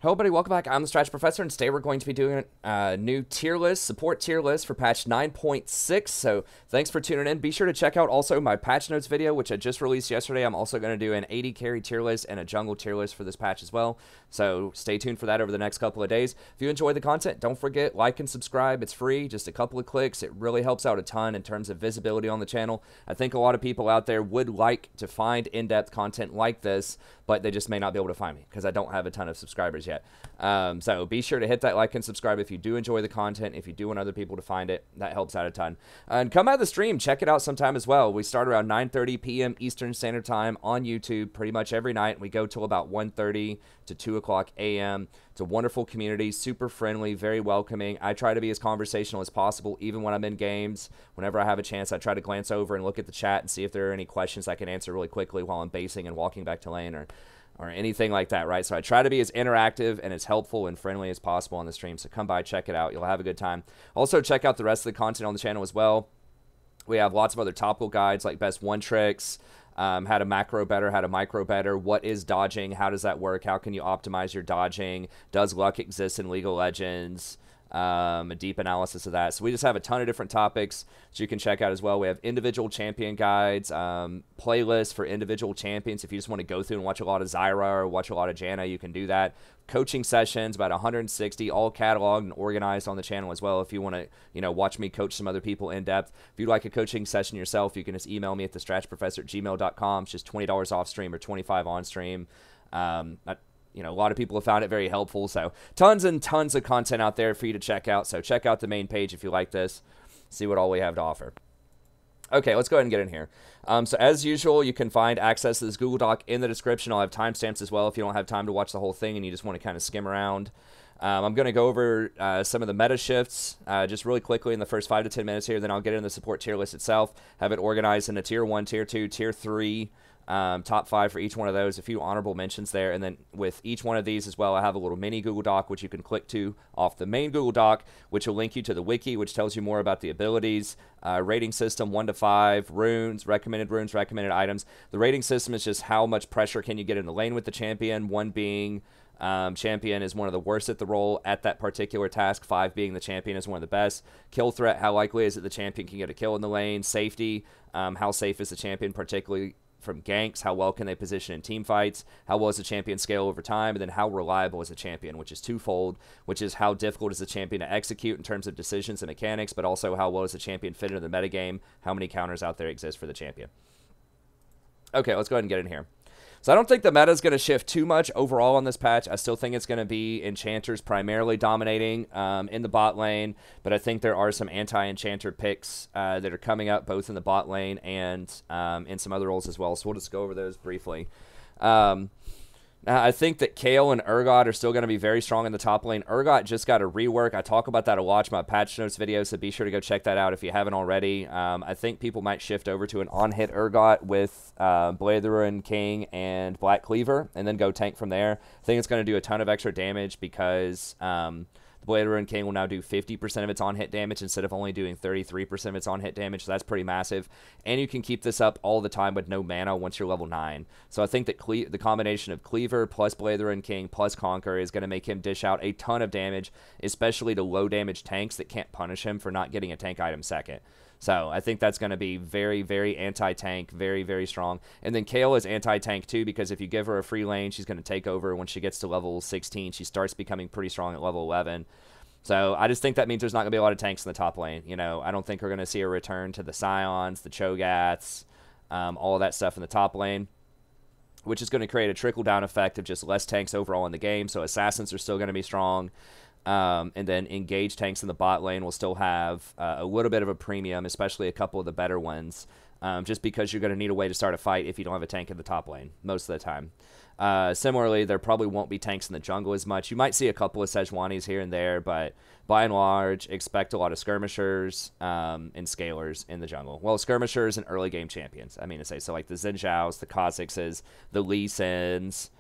Hello everybody, welcome back. I'm the Strategy Professor, and today we're going to be doing a new tier list, support tier list for patch 9.6, so thanks for tuning in. Be sure to check out also my patch notes video, which I just released yesterday. I'm also going to do an 80 carry tier list and a jungle tier list for this patch as well, so stay tuned for that over the next couple of days. If you enjoy the content, don't forget, like and subscribe. It's free, just a couple of clicks. It really helps out a ton in terms of visibility on the channel. I think a lot of people out there would like to find in-depth content like this, but they just may not be able to find me because I don't have a ton of subscribers yet. So be sure to hit that like and subscribe if you do enjoy the content. If you do want other people to find it, that helps out a ton. And come out of the stream, check it out sometime as well. We start around 9:30 p.m. Eastern Standard Time on YouTube pretty much every night. We go till about 1:30 to 2 o'clock a.m. It's a wonderful community, super friendly, very welcoming. I try to be as conversational as possible, even when I'm in games. Whenever I have a chance, I try to glance over and look at the chat and see if there are any questions I can answer really quickly while I'm basing and walking back to lane or anything like that, right? So I try to be as interactive and as helpful and friendly as possible on the stream. So come by, check it out. You'll have a good time. Also, check out the rest of the content on the channel as well. We have lots of other topical guides like best one tricks, how to macro better, how to micro better, what is dodging, how does that work, how can you optimize your dodging, does luck exist in League of Legends, a deep analysis of that. So we just have a ton of different topics that you can check out as well. We have individual champion guides, playlists for individual champions. If you just want to go through and watch a lot of Zyra or watch a lot of Janna, you can do that. Coaching sessions, about 160, all cataloged and organized on the channel as well. If you want to, watch me coach some other people in depth. If you'd like a coaching session yourself, you can just email me at thestratchprofessor@gmail.com. It's just $20 off stream or $25 on stream. A lot of people have found it very helpful, so tons and tons of content out there for you to check out. So check out the main page if you like this. See what all we have to offer. Okay, let's go ahead and get in here. So as usual, you can find access to this Google Doc in the description. I'll have timestamps as well if you don't have time to watch the whole thing and you just want to kind of skim around. I'm going to go over some of the meta shifts just really quickly in the first 5 to 10 minutes here. Then I'll get into the support tier list itself, have it organized into tier 1, tier 2, tier 3, top 5 for each one of those, a few honorable mentions there, and then with each one of these as well, I have a little mini Google Doc which you can click to off the main Google Doc, which will link you to the wiki, which tells you more about the abilities, rating system 1 to 5, runes, recommended items. The rating system is just how much pressure can you get in the lane with the champion, 1 being champion is one of the worst at the role at that particular task, 5 being the champion is one of the best. Kill threat, how likely is it the champion can get a kill in the lane. Safety, how safe is the champion, particularly from ganks, how well can they position in team fights, how well does the champion scale over time, and then how reliable is the champion, which is twofold, which is how difficult is the champion to execute in terms of decisions and mechanics, but also how well does the champion fit into the metagame, how many counters out there exist for the champion. Okay, let's go ahead and get in here. So I don't think the meta is going to shift too much overall on this patch. I still think it's going to be enchanters primarily dominating in the bot lane, but I think there are some anti-enchanter picks that are coming up both in the bot lane and in some other roles as well. So we'll just go over those briefly. I think that Kayle and Urgot are still going to be very strong in the top lane. Urgot just got a rework. I talk about that a lot in my patch notes video, so be sure to go check that out if you haven't already. I think people might shift over to an on-hit Urgot with Blade of the Ruined King and Black Cleaver, and then go tank from there. I think it's going to do a ton of extra damage because the Blade of the Ruined King will now do 50% of its on-hit damage instead of only doing 33% of its on-hit damage, so that's pretty massive. And you can keep this up all the time with no mana once you're level 9. So I think that the combination of Cleaver plus Blade of the Ruined King plus Conquer is going to make him dish out a ton of damage, especially to low-damage tanks that can't punish him for not getting a tank item second. So I think that's going to be very, very anti-tank, very, very strong. And then Kayle is anti-tank too, because if you give her a free lane, she's going to take over. When she gets to level 16, she starts becoming pretty strong at level 11. So I just think that means there's not going to be a lot of tanks in the top lane. I don't think we're going to see a return to the Scions, the Cho'Gaths, all of that stuff in the top lane, which is going to create a trickle-down effect of just less tanks overall in the game. So Assassins are still going to be strong. And then engaged tanks in the bot lane will still have a little bit of a premium, especially a couple of the better ones, just because you're going to need a way to start a fight if you don't have a tank in the top lane most of the time. Similarly, there probably won't be tanks in the jungle as much. You might see a couple of Sejuanis here and there, but by and large, expect a lot of skirmishers and scalers in the jungle. Well, skirmishers and early game champions, I mean to say. So like the Xin Zhaos, the Kha'Zixes, the Lee Sins,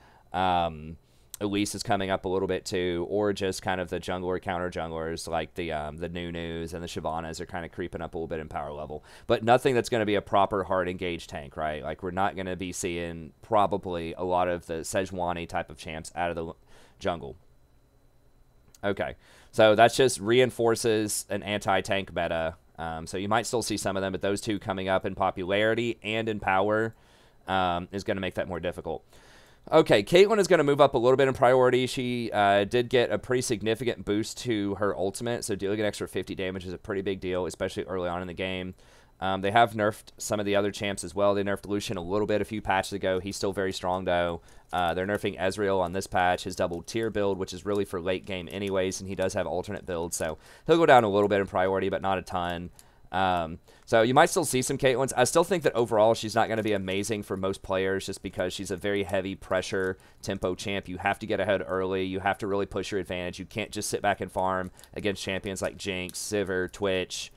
Elise is coming up a little bit too, or just kind of the jungler counter junglers like the Nunus and the Shyvanas are kind of creeping up a little bit in power level. But nothing that's going to be a proper hard engaged tank, right? Like we're not going to be seeing probably a lot of the Sejuani type of champs out of the jungle. Okay. So that's just reinforces an anti-tank meta. So you might still see some of them, but those two coming up in popularity and in power is going to make that more difficult. Okay, Caitlyn is going to move up a little bit in priority. She did get a pretty significant boost to her ultimate, so dealing an extra 50 damage is a pretty big deal, especially early on in the game. They have nerfed some of the other champs as well. They nerfed Lucian a little bit a few patches ago. He's still very strong, though. They're nerfing Ezreal on this patch, his double tier build, which is really for late game anyways, and he does have alternate builds, so he'll go down a little bit in priority, but not a ton. So you might still see some Caitlyn's. I still think that overall she's not going to be amazing for most players just because she's a very heavy pressure tempo champ. You have to get ahead early. You have to really push your advantage. You can't just sit back and farm against champions like Jinx, Sivir, Twitch,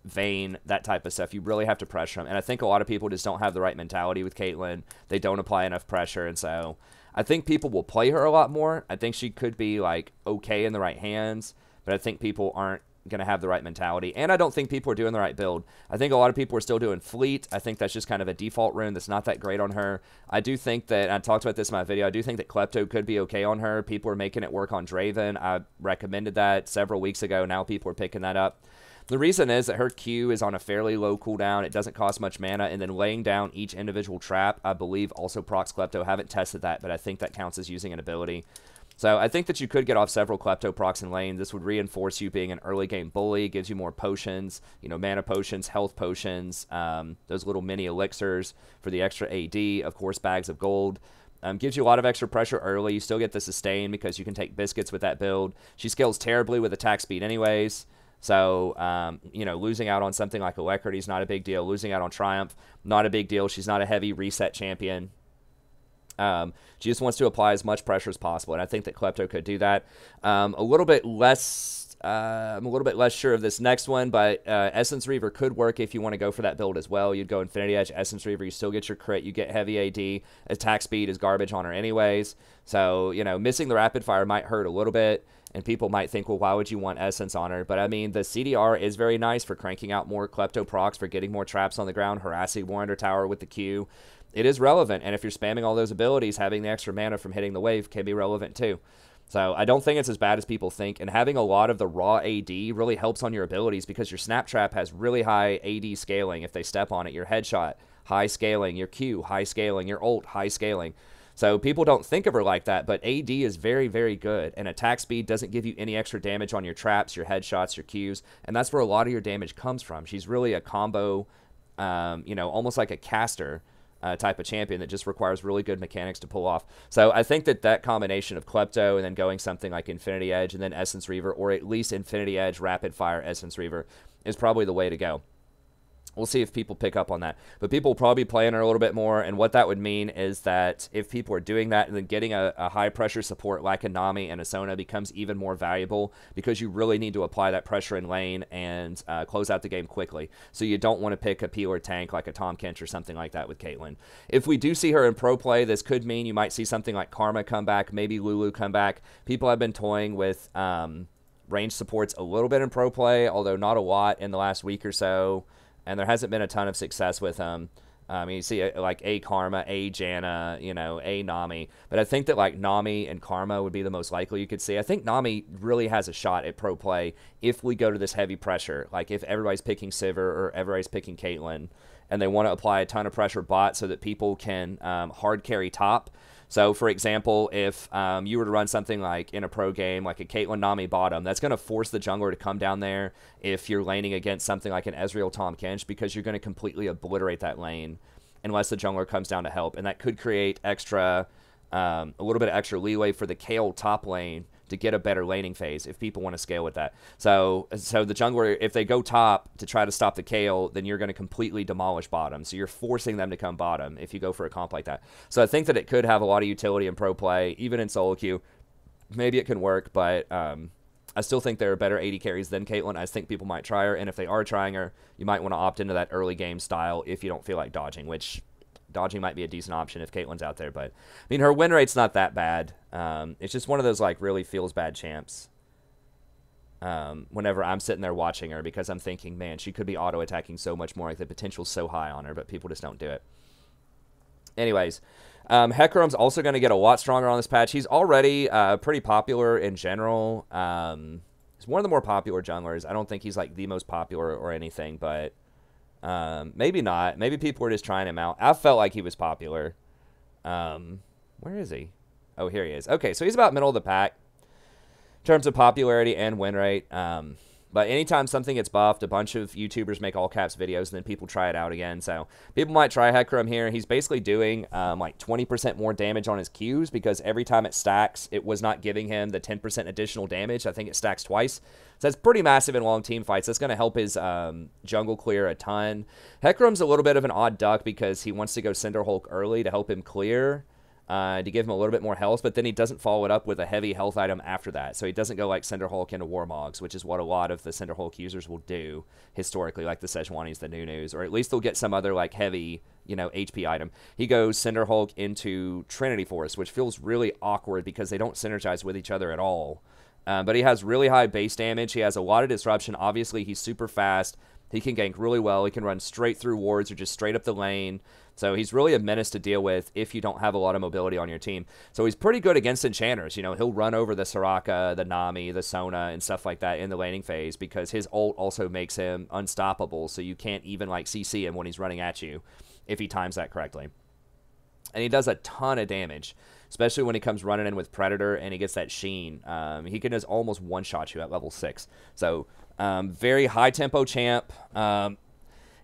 Vayne, that type of stuff. You really have to pressure them. And I think a lot of people just don't have the right mentality with Caitlyn. They don't apply enough pressure. And so I think people will play her a lot more. I think she could be like okay in the right hands, but I think people aren't going to have the right mentality. And I don't think people are doing the right build. I think a lot of people are still doing Fleet. I think that's just kind of a default rune that's not that great on her. I do think that, I talked about this in my video, I do think that Klepto could be okay on her. People are making it work on Draven. I recommended that several weeks ago. Now people are picking that up. The reason is that her Q is on a fairly low cooldown. It doesn't cost much mana, and then laying down each individual trap, I believe, also procs Klepto. Haven't tested that, but I think that counts as using an ability. So I think that you could get off several Klepto procs in lane. This would reinforce you being an early game bully, gives you more potions, you know, mana potions, health potions, those little mini elixirs for the extra AD, of course, bags of gold. Gives you a lot of extra pressure early. You still get the sustain because you can take biscuits with that build. She scales terribly with attack speed anyways. So, you know, losing out on something like Alacrity is not a big deal. Losing out on Triumph, not a big deal. She's not a heavy reset champion. She just wants to apply as much pressure as possible, and I think that Klepto could do that. I'm a little bit less sure of this next one, but Essence Reaver could work if you want to go for that build as well. You'd go Infinity Edge, Essence Reaver, you still get your crit, you get heavy AD, attack speed is garbage on her anyways. So, you know, missing the rapid fire might hurt a little bit, and people might think, well, why would you want Essence on her? But, I mean, the CDR is very nice for cranking out more Klepto procs, for getting more traps on the ground, harassing more under tower with the Q. It is relevant, and if you're spamming all those abilities, having the extra mana from hitting the wave can be relevant too. So I don't think it's as bad as people think, and having a lot of the raw AD really helps on your abilities because your Snap Trap has really high AD scaling if they step on it. Your Headshot, high scaling. Your Q, high scaling. Your ult, high scaling. So people don't think of her like that, but AD is very, very good, and attack speed doesn't give you any extra damage on your traps, your headshots, your Qs, and that's where a lot of your damage comes from. She's really a combo, you know, almost like a caster type of champion that just requires really good mechanics to pull off. So I think that that combination of Klepto and then going something like Infinity Edge and then Essence Reaver, or at least Infinity Edge, Rapid Fire, Essence Reaver, is probably the way to go. We'll see if people pick up on that. But people will probably be playing her a little bit more, and what that would mean is that if people are doing that, and then getting a high-pressure support like a Nami and a Sona becomes even more valuable because you really need to apply that pressure in lane and close out the game quickly. So you don't want to pick a peeler tank like a Tahm Kench or something like that with Caitlyn. If we do see her in pro play, this could mean you might see something like Karma come back, maybe Lulu come back. People have been toying with range supports a little bit in pro play, although not a lot in the last week or so. And there hasn't been a ton of success with them. You see like a Karma, a Janna, you know, a Nami. But I think that like Nami and Karma would be the most likely you could see. I think Nami really has a shot at pro play if we go to this heavy pressure. Like if everybody's picking Sivir or everybody's picking Caitlyn, and they want to apply a ton of pressure bot so that people can hard carry top. So, for example, if you were to run something like in a pro game, like a Caitlyn Nami bottom, that's going to force the jungler to come down there if you're laning against something like an Ezreal Tahm Kench, because you're going to completely obliterate that lane unless the jungler comes down to help. And that could create extra, a little bit of extra leeway for the Kayle top lane to get a better laning phase if people want to scale with that. So the jungler, if they go top to try to stop the Kayle, then you're going to completely demolish bottom. So you're forcing them to come bottom if you go for a comp like that. So I think that it could have a lot of utility in pro play, even in solo queue. Maybe it can work, but I still think there are better AD carries than Caitlyn. I think people might try her, and if they are trying her, you might want to opt into that early game style if you don't feel like dodging, which dodging might be a decent option if Caitlyn's out there. But, I mean, her win rate's not that bad. It's just one of those, like, really feels bad champs whenever I'm sitting there watching her, because I'm thinking, man, she could be auto-attacking so much more. Like, the potential's so high on her, but people just don't do it. Anyways, Hecarim's also going to get a lot stronger on this patch. He's already pretty popular in general. He's one of the more popular junglers. I don't think he's like the most popular or anything, but maybe not. Maybe people were just trying him out. I felt like he was popular. Where is he? Oh, here he is. Okay, so he's about middle of the pack in terms of popularity and win rate. But anytime something gets buffed, a bunch of YouTubers make all caps videos, and then people try it out again. So people might try Hecarim here. He's basically doing like 20% more damage on his Qs because every time it stacks, it was not giving him the 10% additional damage. I think it stacks twice. So that's pretty massive in long team fights. That's going to help his jungle clear a ton. Hecarim's a little bit of an odd duck because he wants to go Cinder Hulk early to help him clear. To give him a little bit more health, but then he doesn't follow it up with a heavy health item after that. So he doesn't go like Cinder Hulk into Warmogs, which is what a lot of the Cinder Hulk users will do historically, like the Sejuanis, the Nunus, or at least they'll get some other like heavy, HP item. He goes Cinder Hulk into Trinity Force, which feels really awkward because they don't synergize with each other at all. But he has really high base damage. He has a lot of disruption. Obviously, he's super fast. He can gank really well. He can run straight through wards or just straight up the lane. So he's really a menace to deal with if you don't have a lot of mobility on your team. So he's pretty good against enchanters. He'll run over the Soraka, the Nami, the Sona, and stuff like that in the laning phase because his ult also makes him unstoppable. So you can't even like CC him when he's running at you if he times that correctly. And he does a ton of damage, especially when he comes running in with Predator and he gets that sheen. He can just almost one-shot you at level 6. So very high-tempo champ.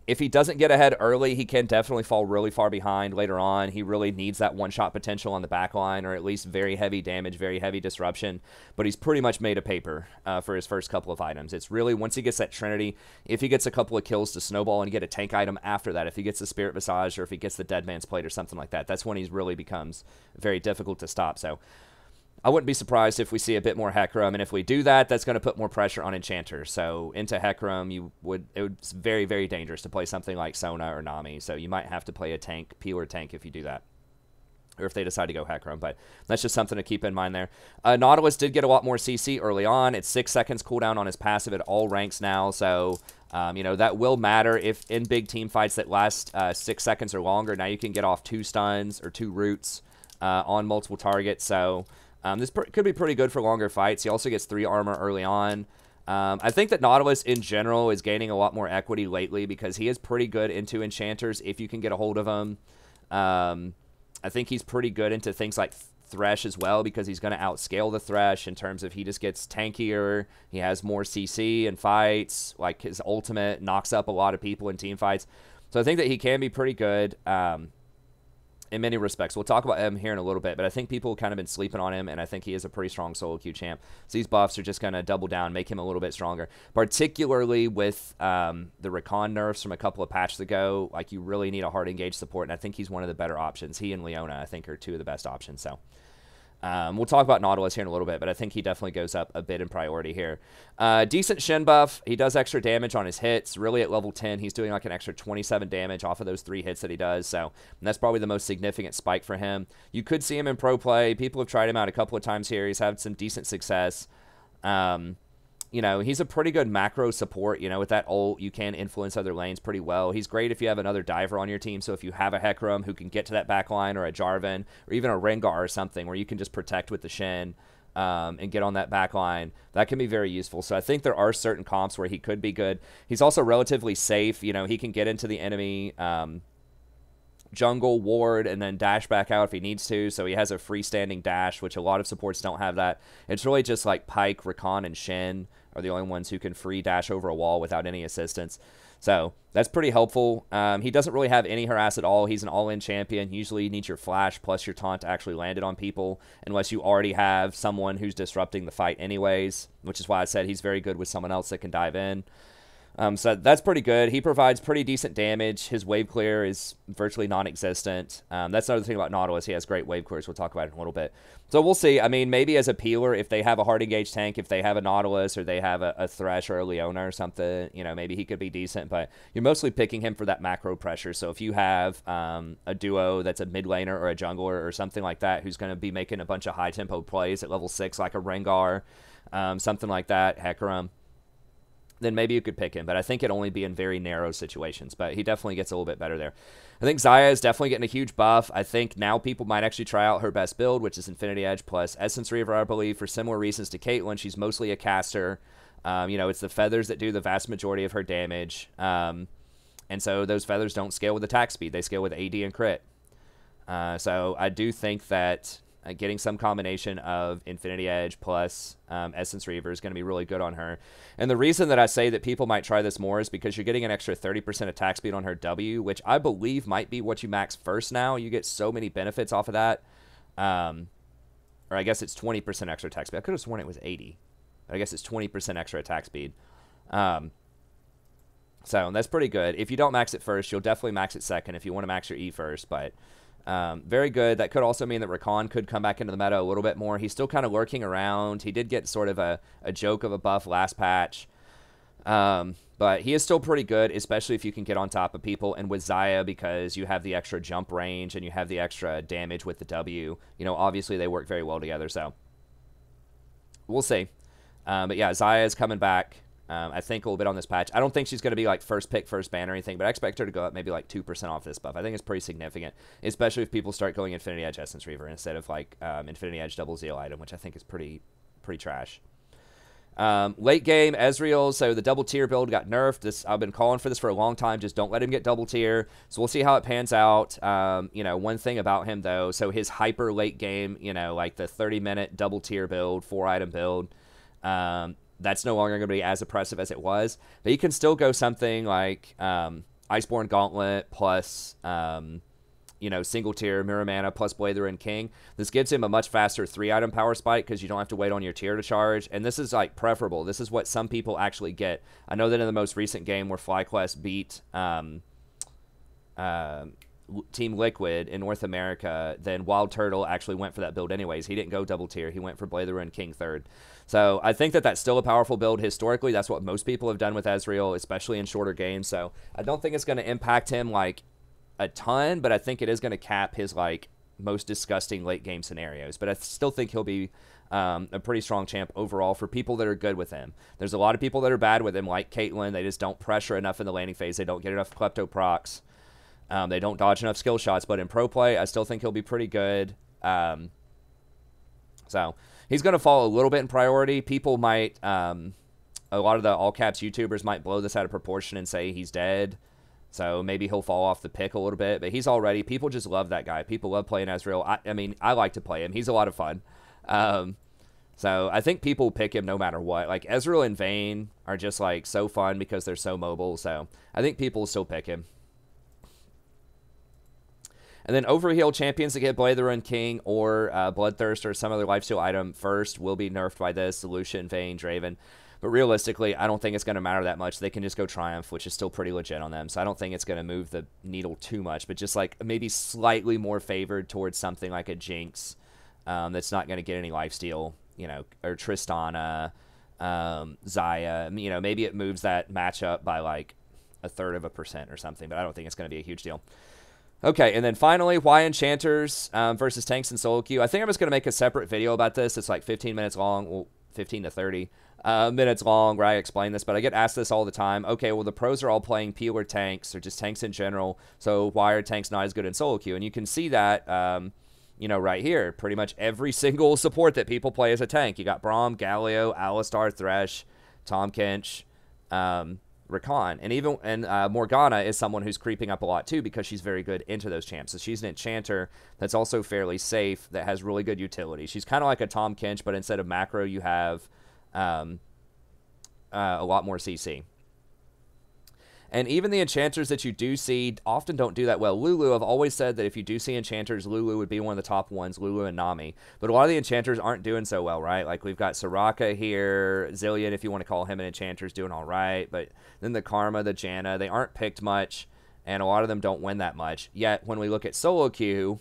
If he doesn't get ahead early, he can definitely fall really far behind later on. He really needs that one-shot potential on the back line, or at least very heavy damage, very heavy disruption. But he's pretty much made a paper for his first couple of items. It's really, once he gets that Trinity, if he gets a couple of kills to snowball and get a tank item after that, if he gets the Spirit Visage or if he gets the Dead Man's Plate or something like that, that's when he really becomes very difficult to stop. So I wouldn't be surprised if we see a bit more Hecarim, and if we do that, that's going to put more pressure on enchanters. So into Hecarim, it's very, very dangerous to play something like Sona or Nami. So you might have to play a tank, peeler tank if you do that, or if they decide to go Hecarim. But that's just something to keep in mind there. Nautilus did get a lot more CC early on. It's 6 seconds cooldown on his passive at all ranks now. So that will matter if in big team fights that last 6 seconds or longer. Now you can get off 2 stuns or 2 roots on multiple targets. So this could be pretty good for longer fights. He also gets 3 armor early on. I think that Nautilus in general is gaining a lot more equity lately because he is pretty good into enchanters if you can get a hold of him. I think he's pretty good into things like Thresh as well because he's going to outscale the Thresh in terms of he just gets tankier. He has more CC in fights. Like his ultimate knocks up a lot of people in team fights. So I think that he can be pretty good. In many respects. We'll talk about him here in a little bit, but I think people have kind of been sleeping on him, and I think he is a pretty strong solo queue champ. So these buffs are just going to double down, make him a little bit stronger, particularly with the Rakan nerfs from a couple of patches ago. Like, you really need a hard engaged support, and I think he's one of the better options. He and Leona, I think, are 2 of the best options. So we'll talk about Nautilus here in a little bit, but I think he definitely goes up a bit in priority here. Decent Shin buff. He does extra damage on his hits. Really, at level 10, he's doing like an extra 27 damage off of those 3 hits that he does. So that's probably the most significant spike for him. You could see him in pro play. People have tried him out a couple of times here. He's had some decent success. He's a pretty good macro support. With that ult, you can influence other lanes pretty well. He's great if you have another diver on your team. So if you have a Hecarim who can get to that back line, or a Jarvan, or even a Rengar or something where you can just protect with the Shin and get on that back line, that can be very useful. So I think there are certain comps where he could be good. He's also relatively safe. He can get into the enemy jungle, ward, and then dash back out if he needs to. So he has a freestanding dash, which a lot of supports don't have that. It's really just like Pyke, Rakan, and Shin are the only ones who can free dash over a wall without any assistance. So that's pretty helpful. He doesn't really have any harass at all. He's an all-in champion. Usually you need your flash plus your taunt to actually land it on people, unless you already have someone who's disrupting the fight anyways, which is why I said he's very good with someone else that can dive in. So that's pretty good. He provides pretty decent damage. His wave clear is virtually non-existent. That's another thing about Nautilus. He has great wave clears. We'll talk about it in a little bit. So we'll see. I mean, maybe as a peeler, if they have a hard engaged tank, if they have a Nautilus or they have a Thresh or a Leona or something, maybe he could be decent. But you're mostly picking him for that macro pressure. So if you have a duo that's a mid laner or a jungler or something like that who's going to be making a bunch of high tempo plays at level 6, like a Rengar, something like that, Hecarim, then maybe you could pick him. But I think it'd only be in very narrow situations. But he definitely gets a little bit better there. I think Zyra is definitely getting a huge buff. I think now people might actually try out her best build, which is Infinity Edge plus Essence Reaver, I believe, for similar reasons to Caitlyn. She's mostly a caster. You know, it's the feathers that do the vast majority of her damage. And so those feathers don't scale with attack speed. They scale with AD and crit. So I do think that getting some combination of Infinity Edge plus Essence Reaver is going to be really good on her. And the reason that I say that people might try this more is because you're getting an extra 30% attack speed on her W, which I believe might be what you max first now. You get so many benefits off of that. Or I guess it's 20% extra attack speed. I could have sworn it was 80. But I guess it's 20% extra attack speed. So that's pretty good. If you don't max it first, you'll definitely max it second if you want to max your E first. But very good. That could also mean that Rakan could come back into the meta a little bit more. He's still kind of lurking around. He did get sort of a joke of a buff last patch. But he is still pretty good, especially if you can get on top of people. And with Zyra, because you have the extra jump range and you have the extra damage with the W, you know, obviously they work very well together. So we'll see. But yeah, Zyra is coming back. I think a little bit on this patch. I don't think she's going to be like first pick, first ban or anything, but I expect her to go up maybe like 2% off this buff. I think it's pretty significant, especially if people start going Infinity Edge Essence Reaver instead of like Infinity Edge Double Zeal item, which I think is pretty trash. Late game, Ezreal. So the double tier build got nerfed. I've been calling for this for a long time. Just don't let him get double tier. So we'll see how it pans out. You know, one thing about him though, so his hyper late game, you know, like the 30-minute double tier build, 4-item build, that's no longer going to be as oppressive as it was. But you can still go something like Iceborne Gauntlet plus, you know, single tier, Mirror Mana plus Blade the Ruined King. This gives him a much faster 3-item power spike because you don't have to wait on your tier to charge. And this is like preferable. This is what some people actually get. I know that in the most recent game where FlyQuest beat Team Liquid in North America, then Wild Turtle actually went for that build anyways. He didn't go double tier. He went for Blade the Ruined King third. So I think that that's still a powerful build. Historically, that's what most people have done with Ezreal, especially in shorter games. So I don't think it's going to impact him like a ton, but I think it is going to cap his like most disgusting late game scenarios. But I still think he'll be a pretty strong champ overall for people that are good with him. There's a lot of people that are bad with him, like Caitlyn. They just don't pressure enough in the landing phase. They don't get enough klepto procs. They don't dodge enough skill shots. But in pro play, I still think he'll be pretty good. So he's going to fall a little bit in priority. People might, a lot of the all caps YouTubers might blow this out of proportion and say he's dead. So maybe he'll fall off the pick a little bit. But he's already, people just love that guy. People love playing Ezreal. I mean, I like to play him. He's a lot of fun. So I think people pick him no matter what. Like Ezreal and Vayne are just like so fun because they're so mobile. So I think people will still pick him. And then overheal champions that get Blade the Ruined King or Bloodthirst or some other lifesteal item first will be nerfed by this. Lucian, Vayne, Draven. But realistically, I don't think it's going to matter that much. They can just go Triumph, which is still pretty legit on them. So I don't think it's going to move the needle too much. But just like maybe slightly more favored towards something like a Jinx that's not going to get any lifesteal, you know, or Tristana, Zyra. You know, maybe it moves that matchup by like 1/3% or something. But I don't think it's going to be a huge deal. Okay, and then finally, why enchanters versus tanks in solo queue. I think I'm just going to make a separate video about this. It's like 15 minutes long, well, 15 to 30 minutes long where I explain this, but I get asked this all the time. Okay, well, the pros are all playing peeler tanks or just tanks in general, so why are tanks not as good in solo queue? And you can see that, you know, right here. Pretty much every single support that people play as a tank. You got Braum, Galio, Alistar, Thresh, Tahm, Kench, Rakan, and even Morgana is someone who's creeping up a lot too because she's very good into those champs. So she's an enchanter that's also fairly safe, that has really good utility. She's kind of like a Tahm Kench, but instead of macro, you have a lot more CC. And even the enchanters that you do see often don't do that well. Lulu, I've always said that if you do see enchanters, Lulu would be one of the top ones, Lulu and Nami. But a lot of the enchanters aren't doing so well, right? Like we've got Soraka here, Zillion, if you want to call him an enchanter, is doing all right. But then the Karma, the Janna, they aren't picked much, and a lot of them don't win that much. Yet when we look at solo queue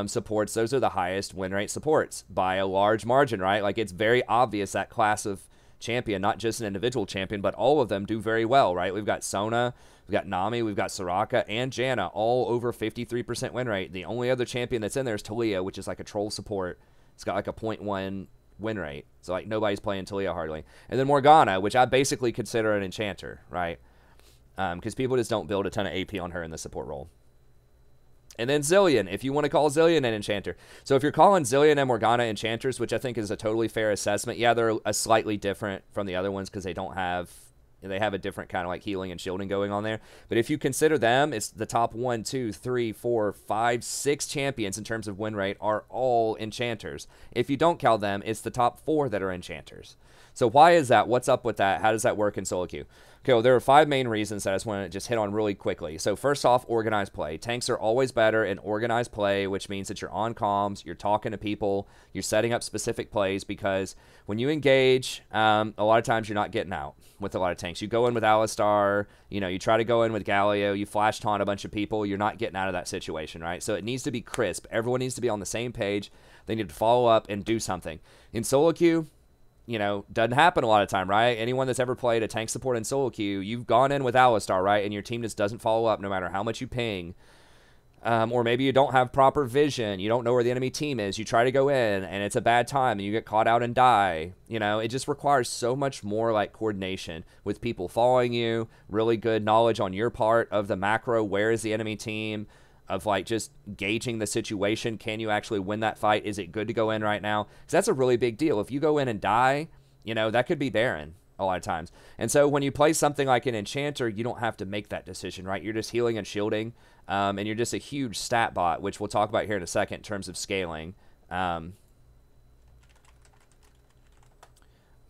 supports, those are the highest win rate supports by a large margin, right? Like it's very obvious that class of champion, not just an individual champion, but all of them do very well, right? We've got Sona, we've got Nami, we've got Soraka, and Janna, all over 53% win rate. The only other champion that's in there is Talia, which is like a troll support. It's got like a 0.1 win rate. So, like, nobody's playing Talia hardly. And then Morgana, which I basically consider an enchanter, right? Because people just don't build a ton of AP on her in the support role. And then Zillion, if you want to call Zillion an enchanter. So if you're calling Zillion and Morgana enchanters, which I think is a totally fair assessment, yeah, they're a slightly different from the other ones because they have a different kind of like healing and shielding going on there. But if you consider them, it's the top 1, 2, 3, 4, 5, 6 champions in terms of win rate are all enchanters. If you don't count them, it's the top 4 that are enchanters. So why is that? What's up with that? How does that work in solo queue? Okay, well, there are 5 main reasons that I just want to just hit on really quickly. So first off, organized play. Tanks are always better in organized play, which means that you're on comms, you're talking to people, you're setting up specific plays, because when you engage, a lot of times you're not getting out with a lot of tanks. You go in with Alistar, you try to go in with Galio, you flash taunt a bunch of people, you're not getting out of that situation, right? So it needs to be crisp. Everyone needs to be on the same page. They need to follow up and do something. In solo queue, doesn't happen a lot of time, right? Anyone that's ever played a tank support in solo queue, you've gone in with Alistar, right? And your team just doesn't follow up no matter how much you ping. Or maybe you don't have proper vision. You don't know where the enemy team is. You try to go in, and it's a bad time, and you get caught out and die. It just requires so much more, like, coordination with people following you, really good knowledge on your part of the macro, where is the enemy team, of, like, just gauging the situation. Can you actually win that fight? Is it good to go in right now? Because that's a really big deal. If you go in and die, that could be barren a lot of times. And so when you play something like an enchanter, you don't have to make that decision, right? You're just healing and shielding, and you're just a huge stat bot, which we'll talk about here in a second in terms of scaling.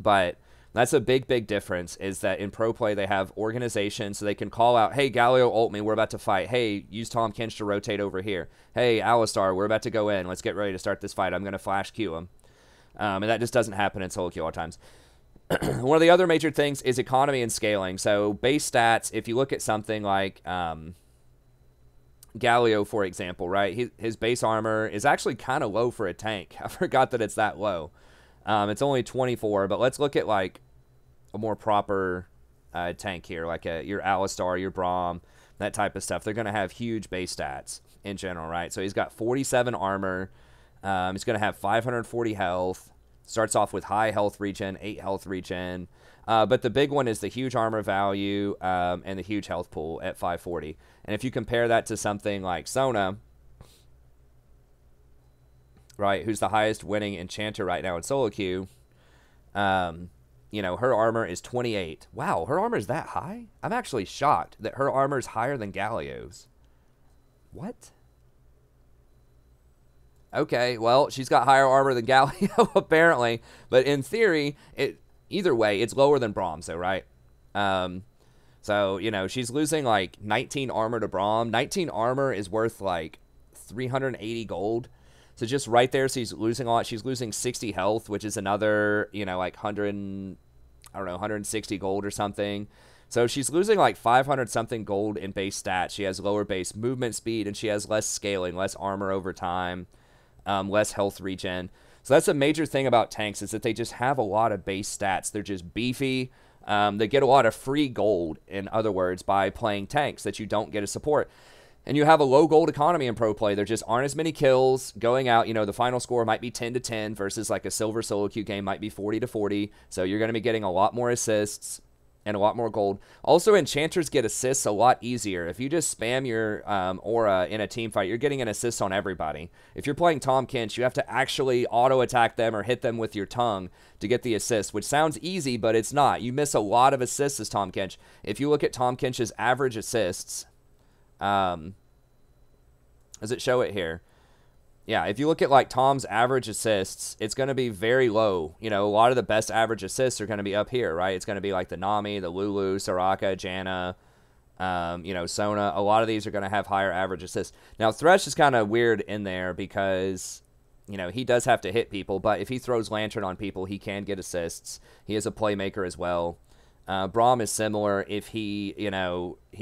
But that's a big, big difference, is that in pro play they have organization, so they can call out, hey, Galio ult me, we're about to fight. Hey, use Tahm Kench to rotate over here. Hey, Alistar, we're about to go in. Let's get ready to start this fight. I'm going to flash Q him. And that just doesn't happen in solo queue all the times. One of the other major things is economy and scaling. So base stats, if you look at something like Galio, for example, right? His base armor is actually kind of low for a tank. I forgot that it's that low. It's only 24, but let's look at, like, a more proper tank here, like your Alistar, your Braum, that type of stuff. They're going to have huge base stats in general, right? So he's got 47 armor. He's going to have 540 health. Starts off with high health regen, 8 health regen. But the big one is the huge armor value and the huge health pool at 540. And if you compare that to something like Sona, right, who's the highest winning enchanter right now in solo queue, her armor is 28. Wow, her armor is that high? I'm actually shocked that her armor is higher than Galio's. What? Okay, well, she's got higher armor than Galio, apparently. But in theory, either way, it's lower than Braum, so, right? So, she's losing, like, 19 armor to Braum. 19 armor is worth, like, 380 gold. So just right there, so she's losing a lot. She's losing 60 health, which is another, like 160 gold or something. So she's losing like 500 something gold in base stats. She has lower base movement speed, and she has less scaling, less armor over time, less health regen. So that's a major thing about tanks, is that they just have a lot of base stats. They're just beefy. They get a lot of free gold, in other words, by playing tanks that you don't get as support. And you have a low gold economy in pro play. There just aren't as many kills going out. The final score might be 10-10 versus like a silver solo queue game might be 40-40. So you're going to be getting a lot more assists and a lot more gold. Also, enchanters get assists a lot easier. If you just spam your aura in a team fight, you're getting an assist on everybody. If you're playing Tahm Kench, you have to actually auto-attack them or hit them with your tongue to get the assist, which sounds easy, but it's not. You miss a lot of assists as Tahm Kench. If you look at Tahm Kench's average assists, does it show it here? Yeah, if you look at like Tahm's average assists, it's going to be very low. A lot of the best average assists are going to be up here, right? It's going to be like the Nami, the Lulu, Soraka, Janna, Sona. A lot of these are going to have higher average assists. Now, Thresh is kind of weird in there because, he does have to hit people, but if he throws Lantern on people, he can get assists. He is a playmaker as well. Braum is similar if he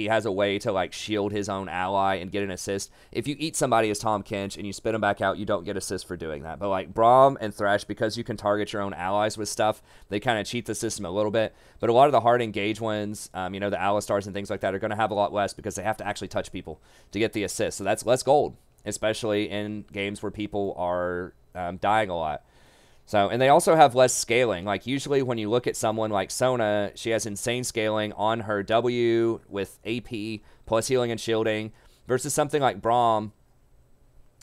has a way to like shield his own ally and get an assist. If you eat somebody as Tahm Kench and you spit him back out, you don't get assist for doing that. But like Braum and Thresh, because you can target your own allies with stuff, they kind of cheat the system a little bit. But a lot of the hard engage ones, the Alistars and things like that, are going to have a lot less because they have to actually touch people to get the assist. So that's less gold, especially in games where people are dying a lot. So, and they also have less scaling. Like, usually when you look at someone like Sona, she has insane scaling on her W with AP plus healing and shielding versus something like Braum.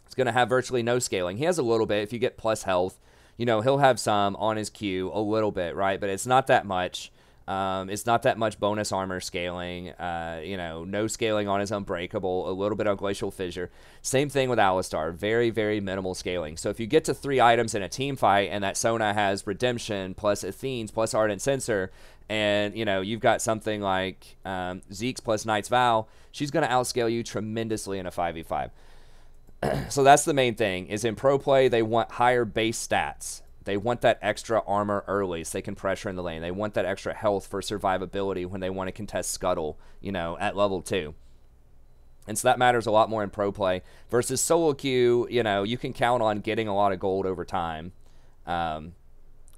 It's going to have virtually no scaling. He has a little bit if you get plus health. You know, he'll have some on his Q, a little bit, right? But it's not that much. It's not that much bonus armor scaling. You know, no scaling on his Unbreakable, a little bit on Glacial Fissure. Same thing with Alistar. Very, very minimal scaling. So if you get to 3 items in a team fight and that Sona has Redemption plus Athene's plus Ardent Censer, and, you know, you've got something like Zeke's plus Knight's Vow, she's going to outscale you tremendously in a 5v5. So that's the main thing, is in pro play, they want higher base stats. They want that extra armor early so they can pressure in the lane. They want that extra health for survivability when they want to contest Scuttle, you know, at level 2. And so that matters a lot more in pro play. Versus solo queue, you know, you can count on getting a lot of gold over time.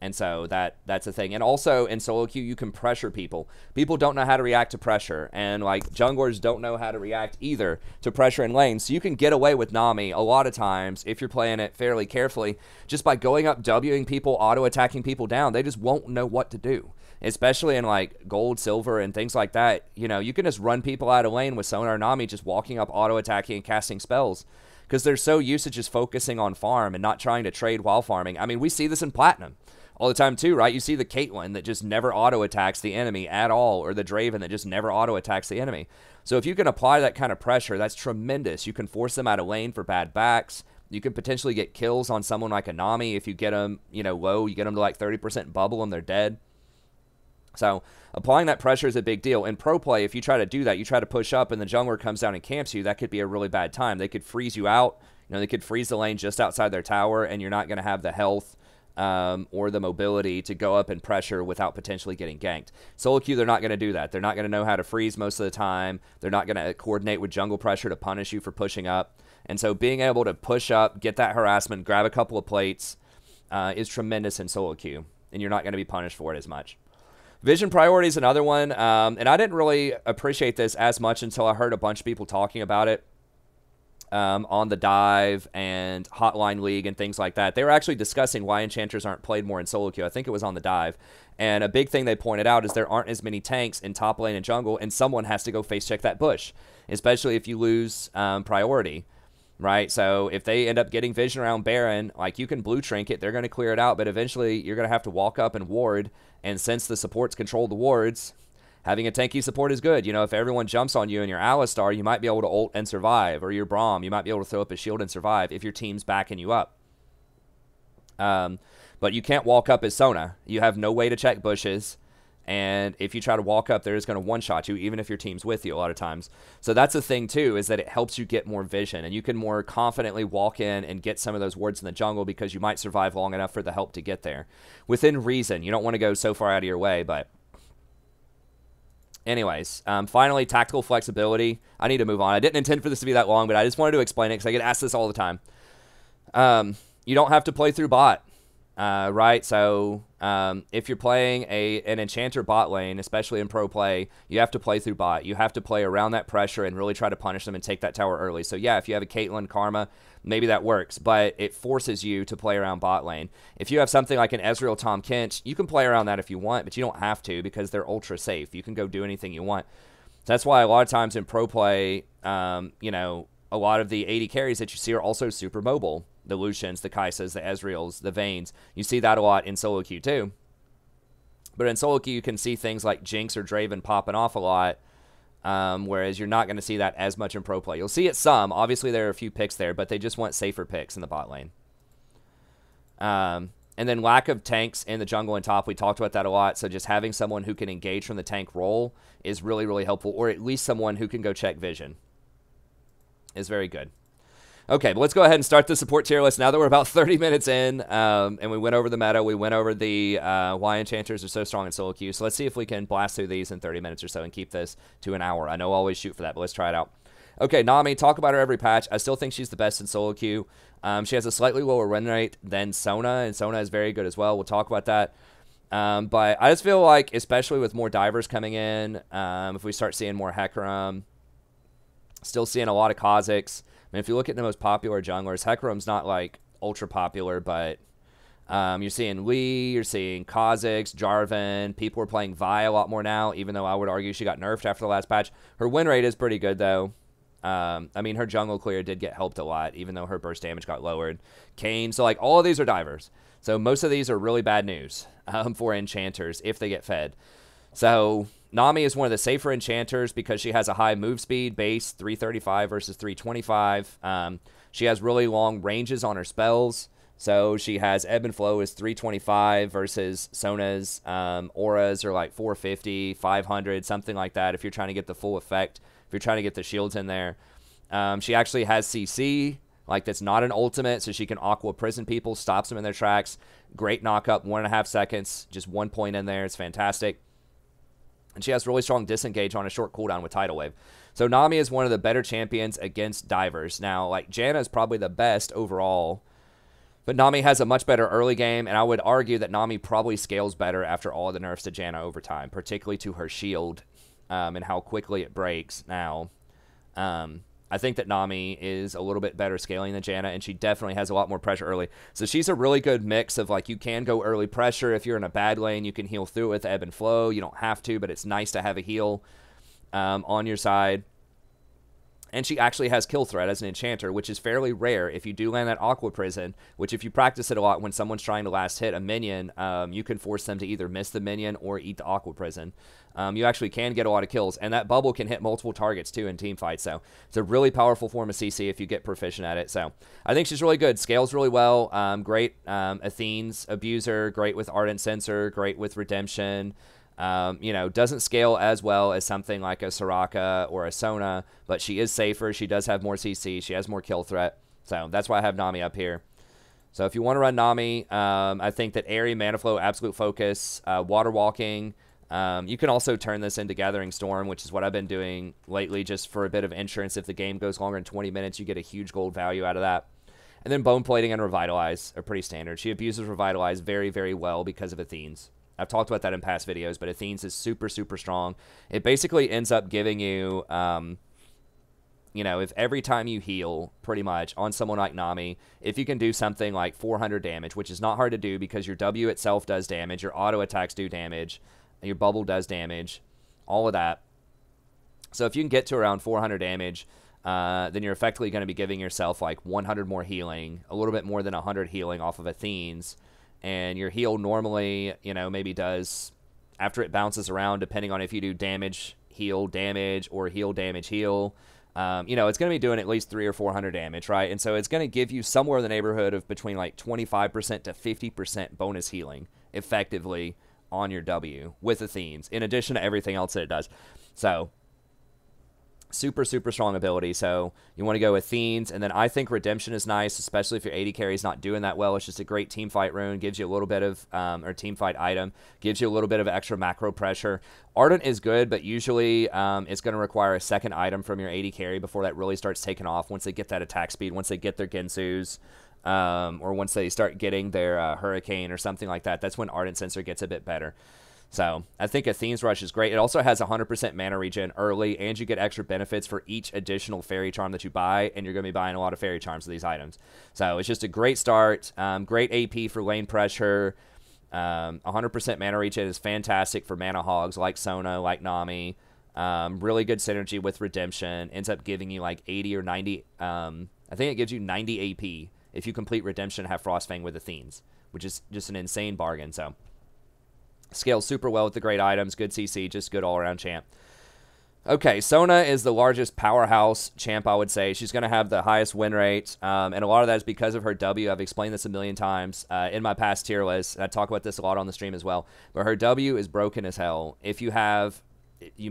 And so that's a thing. And also in solo queue, you can pressure people. People don't know how to react to pressure. And like junglers don't know how to react either to pressure in lane. So you can get away with Nami a lot of times if you're playing it fairly carefully just by going up, Wing people, auto-attacking people down. They just won't know what to do. Especially in like gold, silver, and things like that. You know, you can just run people out of lane with Sona or Nami just walking up, auto-attacking and casting spells. Because they're so used to just focusing on farm and not trying to trade while farming. I mean, we see this in Platinum all the time too, right? You see the Caitlyn that just never auto-attacks the enemy at all, or the Draven that just never auto-attacks the enemy. So if you can apply that kind of pressure, that's tremendous. You can force them out of lane for bad backs. You can potentially get kills on someone like a Nami if you get them, you know, low. You get them to like 30% bubble and they're dead. So applying that pressure is a big deal. In pro play, if you try to do that, you try to push up and the jungler comes down and camps you, that could be a really bad time. They could freeze you out. You know, they could freeze the lane just outside their tower, and you're not going to have the health or the mobility to go up and pressure without potentially getting ganked. Solo queue, they're not going to do that. They're not going to know how to freeze most of the time. They're not going to coordinate with jungle pressure to punish you for pushing up. And so being able to push up, get that harassment, grab a couple of plates is tremendous in solo queue, and you're not going to be punished for it as much. Vision priority is another one, and I didn't really appreciate this as much until I heard a bunch of people talking about it on the Dive and Hotline League and things like that. They were actually discussing why enchanters aren't played more in solo queue. I think it was on the Dive. And a big thing they pointed out is there aren't as many tanks in top lane and jungle, and someone has to go face check that bush, especially if you lose priority. Right, so if they end up getting vision around Baron, like, you can blue trinket, they're going to clear it out, but eventually you're going to have to walk up and ward, and since the supports control the wards, having a tanky support is good. You know, if everyone jumps on you and your Alistar, you might be able to ult and survive, or your Braum, you might be able to throw up a shield and survive if your team's backing you up. But you can't walk up as Sona. You have no way to check bushes. And if you try to walk up, they're just going to one-shot you, even if your team's with you a lot of times. So that's the thing, too, is that it helps you get more vision. And you can more confidently walk in and get some of those wards in the jungle because you might survive long enough for the help to get there. Within reason. You don't want to go so far out of your way, but... Anyways, finally, tactical flexibility. I need to move on. I didn't intend for this to be that long, but I just wanted to explain it because I get asked this all the time. You don't have to play through bot. Right, so if you're playing an enchanter bot lane, especially in pro play, you have to play through bot. You have to play around that pressure and really try to punish them and take that tower early. So yeah, if you have a Caitlyn Karma, maybe that works, but it forces you to play around bot lane. If you have something like an Ezreal Tahm Kench, you can play around that if you want, but you don't have to because they're ultra safe. You can go do anything you want. So that's why a lot of times in pro play, you know, a lot of the 80 carries that you see are also super mobile. The Lucians, the Kaisas, the Ezreals, the Vaynes. You see that a lot in solo queue too. But in solo queue, you can see things like Jinx or Draven popping off a lot, whereas you're not going to see that as much in pro play. You'll see it some. Obviously, there are a few picks there, but they just want safer picks in the bot lane. And then lack of tanks in the jungle and top. We talked about that a lot. So just having someone who can engage from the tank role is really, really helpful, or at least someone who can go check vision is very good. Okay, but let's go ahead and start the support tier list now that we're about 30 minutes in, and we went over the meta. We went over the why enchanters are so strong in solo queue. So let's see if we can blast through these in 30 minutes or so and keep this to an hour. I know I always shoot for that, but let's try it out. Okay, Nami, talk about her every patch. I still think she's the best in solo queue. She has a slightly lower run rate than Sona, and Sona is very good as well. We'll talk about that. But I just feel like, especially with more divers coming in, if we start seeing more Hecarim, still seeing a lot of Kha'Zix. I mean, if you look at the most popular junglers, Hecarim's not like ultra popular, but You're seeing Lee, you're seeing Kha'Zix, Jarvan. People are playing Vi a lot more now, even though I would argue she got nerfed after the last patch. Her win rate is pretty good, though. I mean, her jungle clear did get helped a lot, even though her burst damage got lowered. Kayn, so like all of these are divers. So most of these are really bad news for enchanters if they get fed. So Nami is one of the safer enchanters because she has a high move speed, base 335 versus 325. She has really long ranges on her spells. So she has ebb and flow is 325 versus Sona's auras are like 450, 500, something like that if you're trying to get the full effect. If you're trying to get the shields in there. She actually has CC, like that's not an ultimate, so she can Aqua prison people, stops them in their tracks. Great knockup, 1.5 seconds, just 1 point in there. It's fantastic. And she has really strong disengage on a short cooldown with Tidal Wave. So Nami is one of the better champions against divers. Now, like Janna is probably the best overall, but Nami has a much better early game, and I would argue that Nami probably scales better after all the nerfs to Janna over time, particularly to her shield. And how quickly it breaks now. I think that Nami is a little bit better scaling than Janna, and she definitely has a lot more pressure early. So she's a really good mix of, like, you can go early pressure. If you're in a bad lane, you can heal through with ebb and flow. You don't have to, but it's nice to have a heal on your side. And she actually has kill threat as an enchanter, which is fairly rare. If you do land that Aqua Prison, which if you practice it a lot when someone's trying to last hit a minion, you can force them to either miss the minion or eat the Aqua Prison. You actually can get a lot of kills, and that bubble can hit multiple targets too in team fights. So it's a really powerful form of CC if you get proficient at it. So I think she's really good. Scales really well. Great Athene's abuser. Great with Ardent Sensor. Great with Redemption. You know, doesn't scale as well as something like a Soraka or a Sona, but she is safer. She does have more CC. She has more kill threat. So that's why I have Nami up here. So if you want to run Nami, I think that Airy, Mana Flow, Absolute Focus, Water Walking. You can also turn this into Gathering Storm, which is what I've been doing lately just for a bit of insurance. If the game goes longer than 20 minutes, you get a huge gold value out of that. And then Bone Plating and Revitalize are pretty standard. She abuses Revitalize very, very well because of Athene's. I've talked about that in past videos, but Athene's is super, super strong. It basically ends up giving you, you know, if every time you heal, pretty much, on someone like Nami, if you can do something like 400 damage, which is not hard to do because your W itself does damage, your auto attacks do damage, your bubble does damage, all of that. So if you can get to around 400 damage, then you're effectively going to be giving yourself like 100 more healing, a little bit more than 100 healing off of Athene's. And your heal normally, you know, maybe does, after it bounces around, depending on if you do damage, heal, damage, or heal, damage, heal, you know, it's going to be doing at least 300 or 400 damage, right? And so it's going to give you somewhere in the neighborhood of between like 25% to 50% bonus healing, effectively, on your W with Athene's, in addition to everything else that it does. So super, super strong ability. So you want to go Athene's, and then I think Redemption is nice, especially if your AD carry is not doing that well. It's just a great team fight rune, gives you a little bit of, or team fight item, gives you a little bit of extra macro pressure. Ardent is good, but usually it's going to require a second item from your AD carry before that really starts taking off, once they get that attack speed, once they get their Gensus, or once they start getting their Hurricane or something like that. That's when Ardent Sensor gets a bit better. So I think Athene's Rush is great. It also has 100% mana regen early, and you get extra benefits for each additional Fairy Charm that you buy, and you're going to be buying a lot of Fairy Charms of these items. So it's just a great start. Great AP for lane pressure. 100% mana regen is fantastic for mana hogs like Sona, like Nami. Really good synergy with Redemption. Ends up giving you like 80 or 90. I think it gives you 90 AP if you complete Redemption and have Frostfang with Athene's, which is just an insane bargain. So scales super well with the great items, good CC, just good all-around champ. Okay, Sona is the largest powerhouse champ, I would say. She's going to have the highest win rate, and a lot of that is because of her W. I've explained this a million times in my past tier list. I talk about this a lot on the stream as well. But her W is broken as hell. If you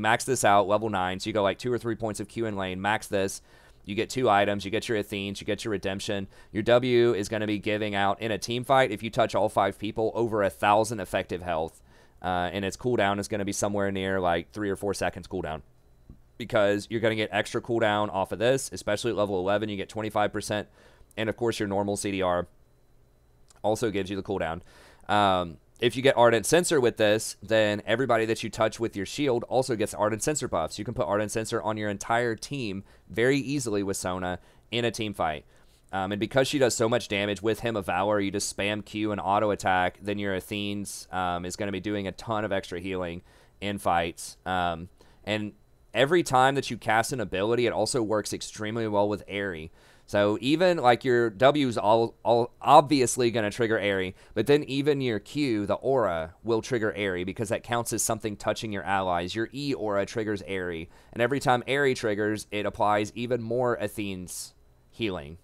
max this out, level 9, so you go like 2 or 3 points of Q in lane, max this, you get 2 items, you get your Athene's, you get your Redemption. Your W is going to be giving out, in a team fight, if you touch all 5 people, over 1,000 effective health. And its cooldown is going to be somewhere near like 3 or 4 seconds cooldown, because you're going to get extra cooldown off of this, especially at level 11. You get 25%, and of course your normal CDR also gives you the cooldown. If you get Ardent Sensor with this, then everybody that you touch with your shield also gets Ardent Sensor buffs. You can put Ardent Sensor on your entire team very easily with Sona in a team fight. And because she does so much damage with Hymn of Valor, you just spam Q and auto attack, then your Athene's is going to be doing a ton of extra healing in fights. And every time that you cast an ability, it also works extremely well with Aerie. So even like your W's all obviously going to trigger Aerie, but then even your Q, the aura, will trigger Aerie because that counts as something touching your allies. Your E aura triggers Aerie, and every time Aerie triggers, it applies even more Athene's healing,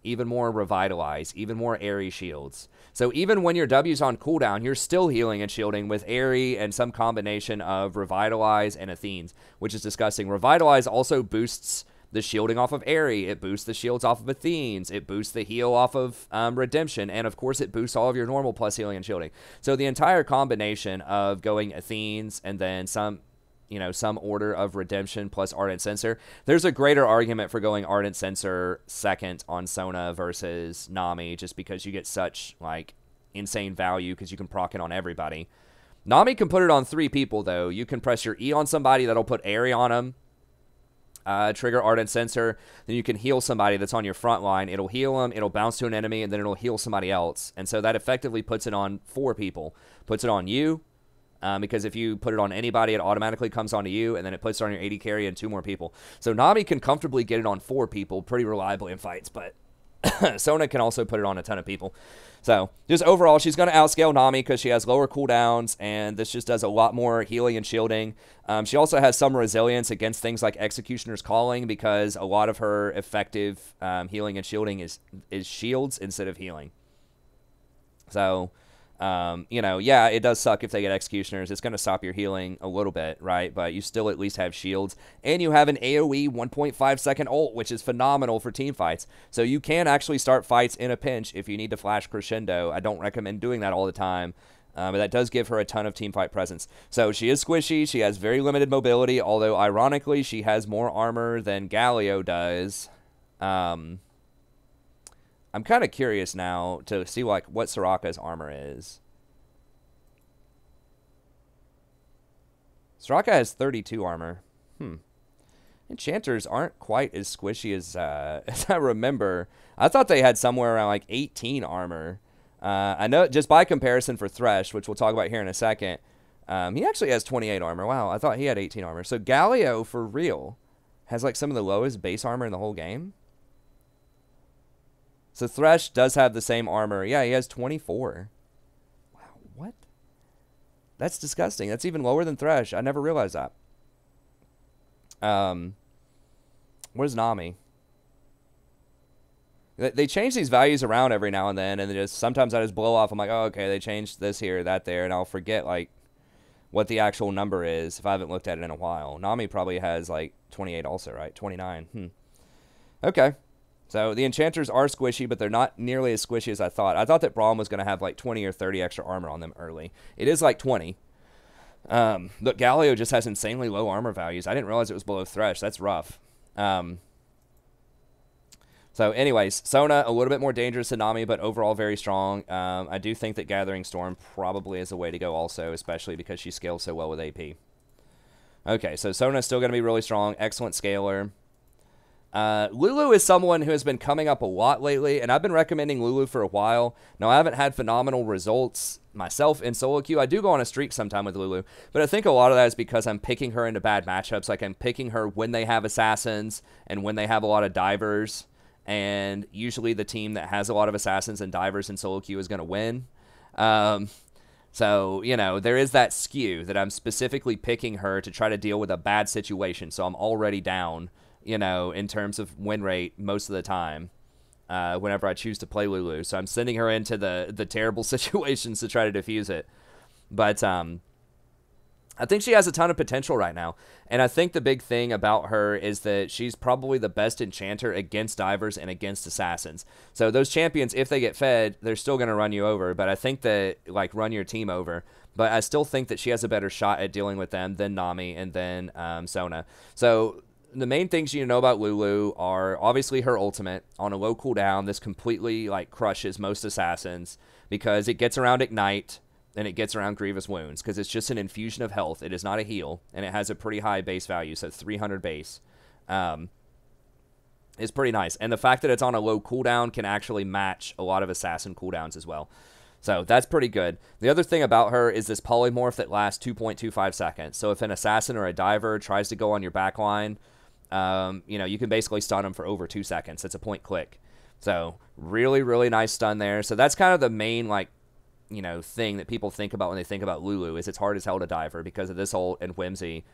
even more Revitalize, even more Aerie shields. So even when your W's on cooldown, you're still healing and shielding with Aerie and some combination of Revitalize and Athene's, which is disgusting. Revitalize also boosts the shielding off of Aerie, it boosts the shields off of Athene's, it boosts the heal off of Redemption, and of course it boosts all of your normal plus healing and shielding. So the entire combination of going Athene's and then some order of Redemption plus Ardent Censer, there's a greater argument for going Ardent Censer second on Sona versus Nami, just because you get such like insane value because you can proc it on everybody. Nami can put it on 3 people though. You can press your E on somebody, that'll put Aerie on them. Trigger Ardent Censer, then you can heal somebody that's on your front line. It'll heal them, it'll bounce to an enemy, and then it'll heal somebody else. And so that effectively puts it on 4 people. Puts it on you, because if you put it on anybody, it automatically comes onto you, and then it puts it on your AD carry and 2 more people. So Nami can comfortably get it on 4 people pretty reliably in fights, but Sona can also put it on a ton of people. So just overall, she's going to outscale Nami because she has lower cooldowns, and this just does a lot more healing and shielding. She also has some resilience against things like Executioner's Calling because a lot of her effective healing and shielding is shields instead of healing. So, yeah, it does suck if they get Executioners. It's going to stop your healing a little bit, right? But you still at least have shields. And you have an AoE 1.5 second ult, which is phenomenal for team fights. So you can actually start fights in a pinch if you need to flash Crescendo. I don't recommend doing that all the time. But that does give her a ton of team fight presence. So she is squishy. She has very limited mobility, although ironically she has more armor than Galio does. I'm kind of curious now to see like what Soraka's armor is. Soraka has 32 armor. Enchanters aren't quite as squishy as I remember. I thought they had somewhere around like 18 armor. I know just by comparison for Thresh, which we'll talk about here in a second, he actually has 28 armor. Wow, I thought he had 18 armor. So Galio, for real, has like some of the lowest base armor in the whole game. So Thresh does have the same armor. Yeah, he has 24. Wow, what? That's disgusting. That's even lower than Thresh. I never realized that. Where's Nami? They change these values around every now and then, and just sometimes I just blow off. I'm like, oh, okay, they changed this here, that there, and I'll forget like what the actual number is if I haven't looked at it in a while. Nami probably has like 28 also, right? 29. Okay. So the enchanters are squishy, but they're not nearly as squishy as I thought. I thought that Braum was going to have like 20 or 30 extra armor on them early. It is like 20. Look, Galio just has insanely low armor values. I didn't realize it was below Thresh. That's rough. So anyways, Sona, a little bit more dangerous than Nami, but overall very strong. I do think that Gathering Storm probably is the way to go also, especially because she scales so well with AP. Okay, so Sona's still going to be really strong. Excellent scaler. Lulu is someone who has been coming up a lot lately, and I've been recommending Lulu for a while. Now, I haven't had phenomenal results myself in solo queue. I do go on a streak sometime with Lulu, but I think a lot of that is because I'm picking her into bad matchups. Like, I'm picking her when they have assassins and when they have a lot of divers, and usually the team that has a lot of assassins and divers in solo queue is going to win. So, you know, there is that skew that I'm specifically picking her to try to deal with a bad situation, so I'm already down, you know, in terms of win rate most of the time whenever I choose to play Lulu. So I'm sending her into the terrible situations to try to defuse it. But I think she has a ton of potential right now. And I think the big thing about her is that she's probably the best enchanter against divers and against assassins. So those champions, if they get fed, they're still going to run you over. But I think that, like, run your team over. But I still think that she has a better shot at dealing with them than Nami and then Sona. So the main things you need to know about Lulu are obviously her ultimate. On a low cooldown, this completely like crushes most assassins because it gets around Ignite and it gets around Grievous Wounds because it's just an infusion of health. It is not a heal, and it has a pretty high base value, so 300 base. is pretty nice. And the fact that it's on a low cooldown can actually match a lot of assassin cooldowns as well. So that's pretty good. The other thing about her is this polymorph that lasts 2.25 seconds. So if an assassin or a diver tries to go on your backline, you know, you can basically stun them for over 2 seconds. It's a point click. So really, really nice stun there. So that's kind of the main, like, you know, thing that people think about when they think about Lulu is it's hard as hell to dive her because of this ult and Whimsy.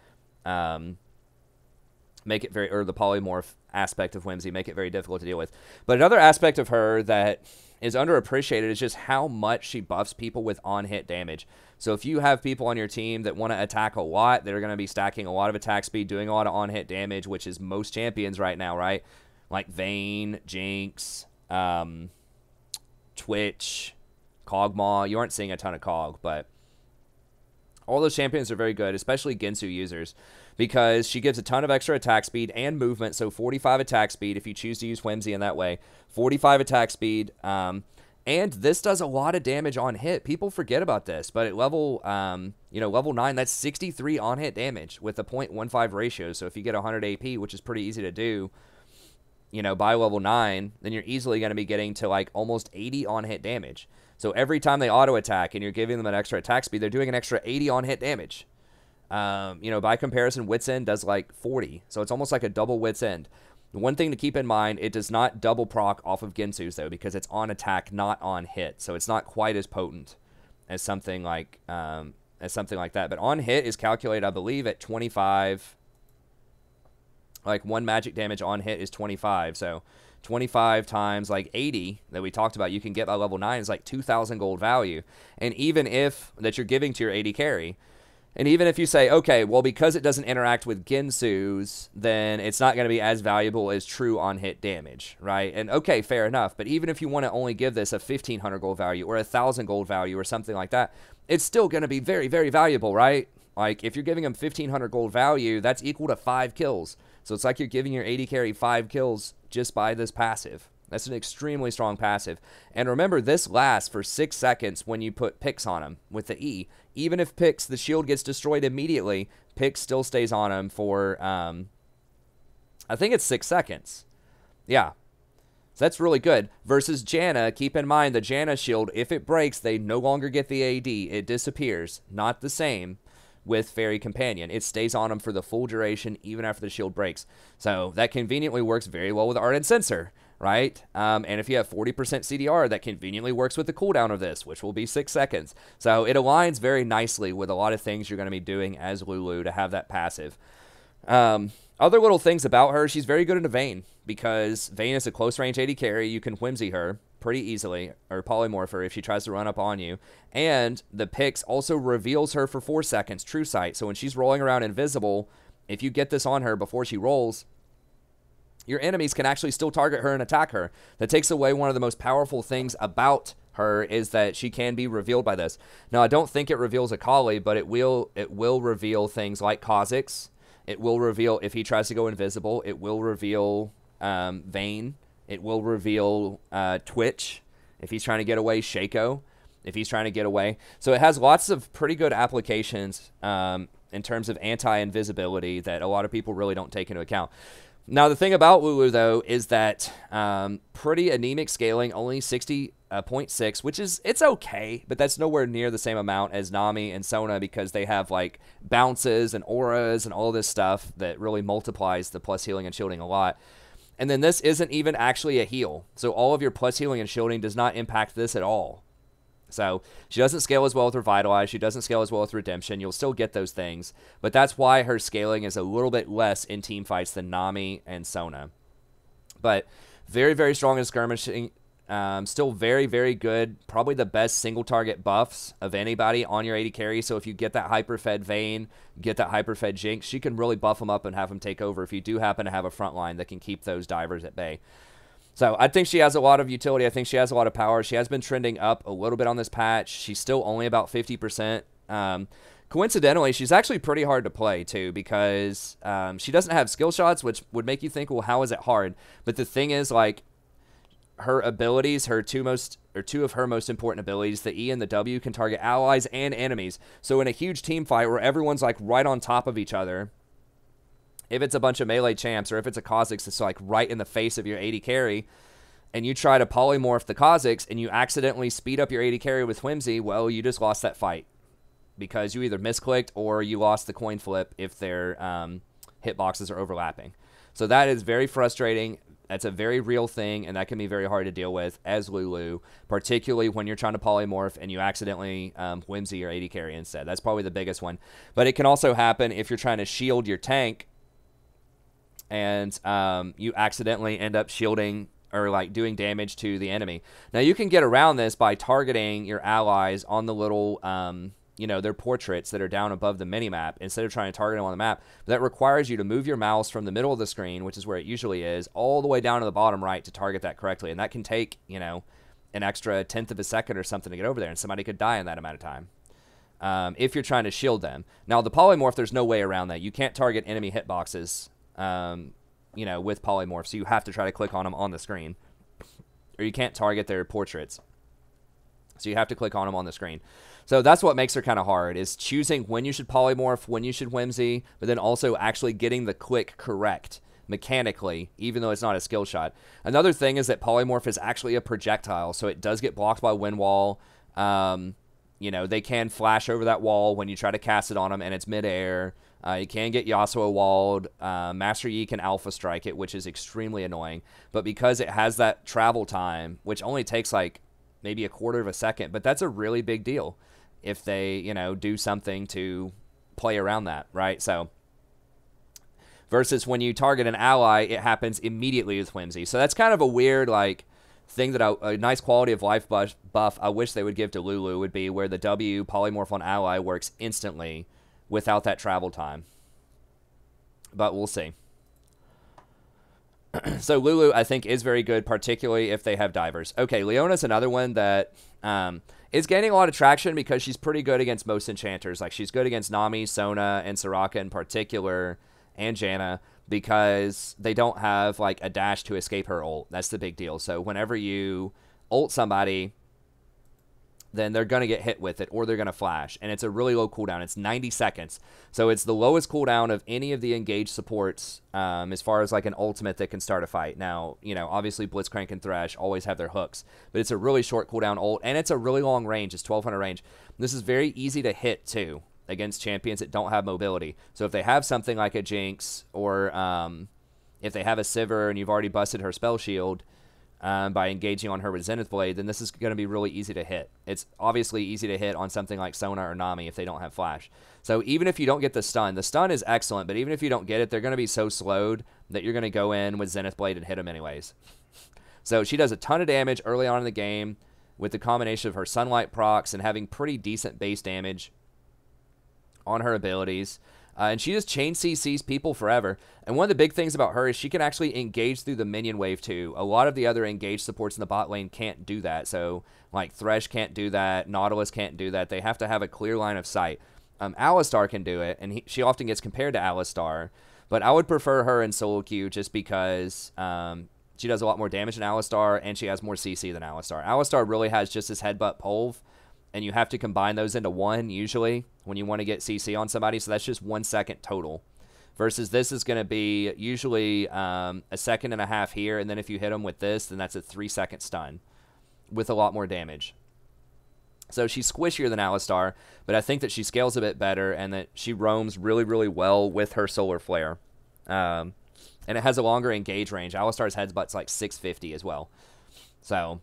Make it very, or the polymorph aspect of Whimsy, make it very difficult to deal with. But another aspect of her that is underappreciated is just how much she buffs people with on-hit damage. So if you have people on your team that want to attack a lot, they're going to be stacking a lot of attack speed, doing a lot of on-hit damage, which is most champions right now, right? Like Vayne, Jinx, Twitch, Kog'Maw. You aren't seeing a ton of Kog, but all those champions are very good, especially Ginsu users, because she gives a ton of extra attack speed and movement, so 45 attack speed if you choose to use Whimsy in that way, 45 attack speed, and this does a lot of damage on hit. People forget about this, but at level, you know, level 9, that's 63 on hit damage with a 0.15 ratio, so if you get 100 AP, which is pretty easy to do, you know, by level 9, then you're easily going to be getting to like almost 80 on hit damage. So every time they auto attack and you're giving them an extra attack speed, they're doing an extra 80 on hit damage. You know, by comparison, Wit's End does like 40. So it's almost like a double Wit's End. The one thing to keep in mind, it does not double proc off of Ginsu's though, because it's on attack, not on hit. So it's not quite as potent as something like that. But on hit is calculated, I believe, at 25. Like one magic damage on hit is 25. So 25 times like 80 that we talked about you can get by level 9 is like 2,000 gold value. And even if that you're giving to your AD carry, and even if you say, okay, well, because it doesn't interact with Ginsu's, then it's not going to be as valuable as true on-hit damage, right? And okay, fair enough. But even if you want to only give this a 1,500 gold value or 1,000 gold value or something like that, it's still going to be very, very valuable, right? Like, if you're giving them 1,500 gold value, that's equal to 5 kills. So it's like you're giving your AD carry 5 kills just by this passive. That's an extremely strong passive. And remember, this lasts for 6 seconds when you put Pix on him with the E. Even if Pix, the shield gets destroyed immediately, Pix still stays on him for, I think it's 6 seconds. Yeah. So that's really good. Versus Janna, keep in mind the Janna shield, if it breaks, they no longer get the AD. It disappears. Not the same with Fairy Companion. It stays on him for the full duration, even after the shield breaks. So that conveniently works very well with Ardent Sensor, right? And if you have 40% CDR, that conveniently works with the cooldown of this, which will be 6 seconds. So it aligns very nicely with a lot of things you're going to be doing as Lulu to have that passive. Other little things about her, she's very good into Vayne, because Vayne is a close-range AD carry. You can Whimsy her pretty easily, or polymorph her if she tries to run up on you. And the Pix also reveals her for 4 seconds, True Sight. So when she's rolling around invisible, if you get this on her before she rolls, your enemies can actually still target her and attack her. That takes away one of the most powerful things about her, is that she can be revealed by this. Now, I don't think it reveals Akali, but it will reveal things like Kha'Zix. It will reveal, if he tries to go invisible, it will reveal Vayne. It will reveal Twitch if he's trying to get away, Shaco if he's trying to get away. So it has lots of pretty good applications in terms of anti-invisibility that a lot of people really don't take into account. Now, the thing about Lulu, though, is that pretty anemic scaling, only 60.6, which is, it's okay, but that's nowhere near the same amount as Nami and Sona, because they have, like, bounces and auras and all this stuff that really multiplies the plus healing and shielding a lot. And then this isn't even actually a heal. So all of your plus healing and shielding does not impact this at all. So she doesn't scale as well with Revitalize. She doesn't scale as well with Redemption. You'll still get those things. But that's why her scaling is a little bit less in team fights than Nami and Sona. But very, very strong in skirmishing. Still very, very good. Probably the best single target buffs of anybody on your AD carry. So if you get that hyper-fed Vayne, get that hyper-fed Jinx, she can really buff them up and have them take over if you do happen to have a front line that can keep those divers at bay. So I think she has a lot of utility. I think she has a lot of power. She has been trending up a little bit on this patch. She's still only about 50%. Coincidentally, she's actually pretty hard to play, too, because she doesn't have skill shots, which would make you think, well, how is it hard? But the thing is, like, her abilities, two of her most important abilities, the E and the W, can target allies and enemies. So in a huge team fight where everyone's, like, right on top of each other, if it's a bunch of melee champs or if it's a Kha'Zix that's like right in the face of your AD carry, and you try to polymorph the Kha'Zix and you accidentally speed up your AD carry with Whimsy, well, you just lost that fight because you either misclicked or you lost the coin flip if their hitboxes are overlapping. So that is very frustrating. That's a very real thing, and that can be very hard to deal with as Lulu, particularly when you're trying to polymorph and you accidentally Whimsy your AD carry instead. That's probably the biggest one. But it can also happen if you're trying to shield your tank and you accidentally end up shielding or like doing damage to the enemy. Now you can get around this by targeting your allies on the little you know, their portraits that are down above the mini-map instead of trying to target them on the map. But that requires you to move your mouse from the middle of the screen, which is where it usually is, all the way down to the bottom right to target that correctly. And that can take, you know, an extra 1/10 of a second or something to get over there, and somebody could die in that amount of time if you're trying to shield them. Now, the polymorph, there's no way around that. You can't target enemy hitboxes, you know, with polymorph, so you have to try to click on them on the screen. Or you can't target their portraits. So you have to click on them on the screen. So that's what makes her kind of hard, is choosing when you should polymorph, when you should Whimsy, but then also actually getting the click correct mechanically, even though it's not a skill shot. Another thing is that polymorph is actually a projectile, so it does get blocked by wind wall. You know, they can flash over that wall when you try to cast it on them, and it's midair. You can get Yasuo walled. Master Yi can alpha strike it, which is extremely annoying. But because it has that travel time, which only takes like maybe 1/4 of a second, but that's a really big deal if they, you know, do something to play around that, right? So versus when you target an ally, it happens immediately with Whimsy. So that's kind of a weird, like, thing that a nice quality of life buff I wish they would give to Lulu would be where the W polymorph on ally works instantly without that travel time. But we'll see. So Lulu, I think, is very good, particularly if they have divers. Okay, Leona's another one that is gaining a lot of traction because she's pretty good against most enchanters. Like, she's good against Nami, Sona, and Soraka in particular, and Janna, because they don't have, like, a dash to escape her ult. That's the big deal. So whenever you ult somebody, then they're going to get hit with it, or they're going to flash. And it's a really low cooldown. It's 90 seconds. So it's the lowest cooldown of any of the engaged supports as far as like an ultimate that can start a fight. Now, you know, obviously Blitzcrank and Thresh always have their hooks, but it's a really short cooldown ult, and it's a really long range. It's 1200 range. This is very easy to hit, too, against champions that don't have mobility. So if they have something like a Jinx, or if they have a Sivir and you've already busted her spell shield, by engaging on her with Zenith Blade, then this is going to be really easy to hit. It's obviously easy to hit on something like Sona or Nami if they don't have flash. So even if you don't get the stun is excellent, but even if you don't get it, they're going to be so slowed that you're going to go in with Zenith Blade and hit them anyways. So she does a ton of damage early on in the game with the combination of her Sunlight procs and having pretty decent base damage on her abilities. And she just chain CCs people forever. And one of the big things about her is she can actually engage through the minion wave too. A lot of the other engaged supports in the bot lane can't do that. So, like, Thresh can't do that. Nautilus can't do that. They have to have a clear line of sight. Alistar can do it, and she often gets compared to Alistar. But I would prefer her in solo queue just because she does a lot more damage than Alistar, and she has more CC than Alistar. Alistar really has just his headbutt Polv, and you have to combine those into one usually when you want to get CC on somebody, so that's just 1 second total. Versus this is going to be usually a 1.5 seconds here, and then if you hit them with this, then that's a 3-second stun with a lot more damage. So she's squishier than Alistar, but I think that she scales a bit better and that she roams really, really well with her Solar Flare. And it has a longer engage range. Alistar's headbutt's like 650 as well. So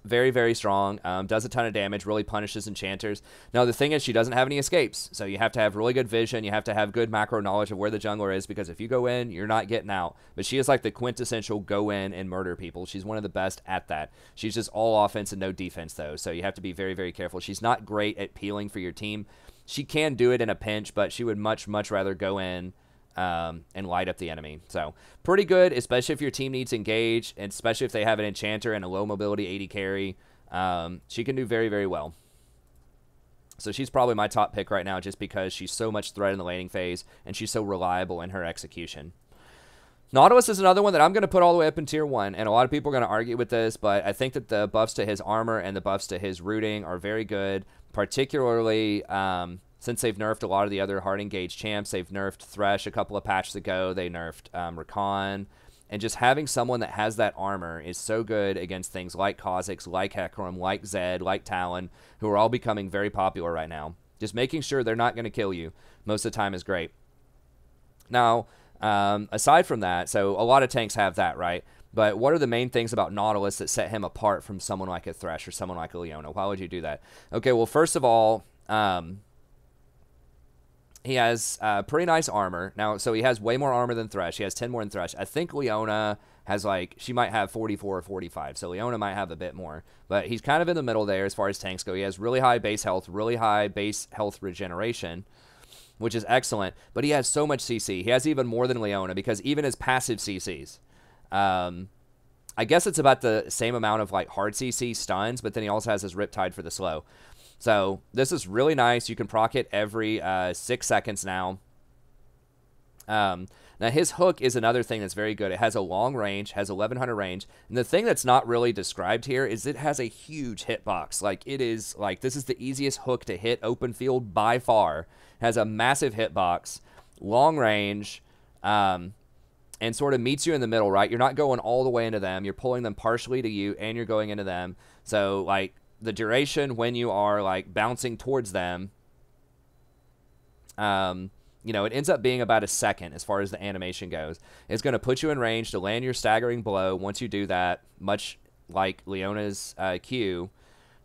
very, very strong. Does a ton of damage. Really punishes enchanters. Now, the thing is, she doesn't have any escapes. So you have to have really good vision. You have to have good macro knowledge of where the jungler is, because if you go in, you're not getting out. But she is like the quintessential go in and murder people. She's one of the best at that. She's just all offense and no defense, though. So you have to be very, very careful. She's not great at peeling for your team. She can do it in a pinch, but she would much, much rather go in and light up the enemy. So pretty good, especially if your team needs engage, and especially if they have an enchanter and a low mobility AD carry. She can do very, very well. So she's probably my top pick right now, just because she's so much threat in the laning phase and she's so reliable in her execution. Nautilus is another one that I'm going to put all the way up in tier 1, and a lot of people are going to argue with this, but I think that the buffs to his armor and the buffs to his rooting are very good, particularly since they've nerfed a lot of the other hard engaged champs. They've nerfed Thresh a couple of patches ago. They nerfed Rakan. And just having someone that has that armor is so good against things like Kha'Zix, like Hecarim, like Zed, like Talon, who are all becoming very popular right now. Just making sure they're not going to kill you most of the time is great. Now, aside from that, so a lot of tanks have that, right? But what are the main things about Nautilus that set him apart from someone like a Thresh or someone like a Leona? Why would you do that? Okay, well, first of all, he has pretty nice armor. Now, so he has way more armor than Thresh. He has 10 more than Thresh. I think Leona has, like, she might have 44 or 45. So Leona might have a bit more. But he's kind of in the middle there as far as tanks go. He has really high base health, really high base health regeneration, which is excellent. But he has so much CC. He has even more than Leona because even his passive CCs, I guess it's about the same amount of, like, hard CC stuns, but then he also has his Riptide for the slow. So this is really nice. You can proc it every 6 seconds now. Now his hook is another thing that's very good. It has a long range, has 1100 range. And the thing that's not really described here is it has a huge hitbox. Like it is like this is the easiest hook to hit open field by far. It has a massive hitbox, long range, and sort of meets you in the middle, right? You're not going all the way into them. You're pulling them partially to you and you're going into them. So like the duration when you are like bouncing towards them, you know, it ends up being about a second as far as the animation goes. It's going to put you in range to land your staggering blow. Once you do that, much like Leona's Q,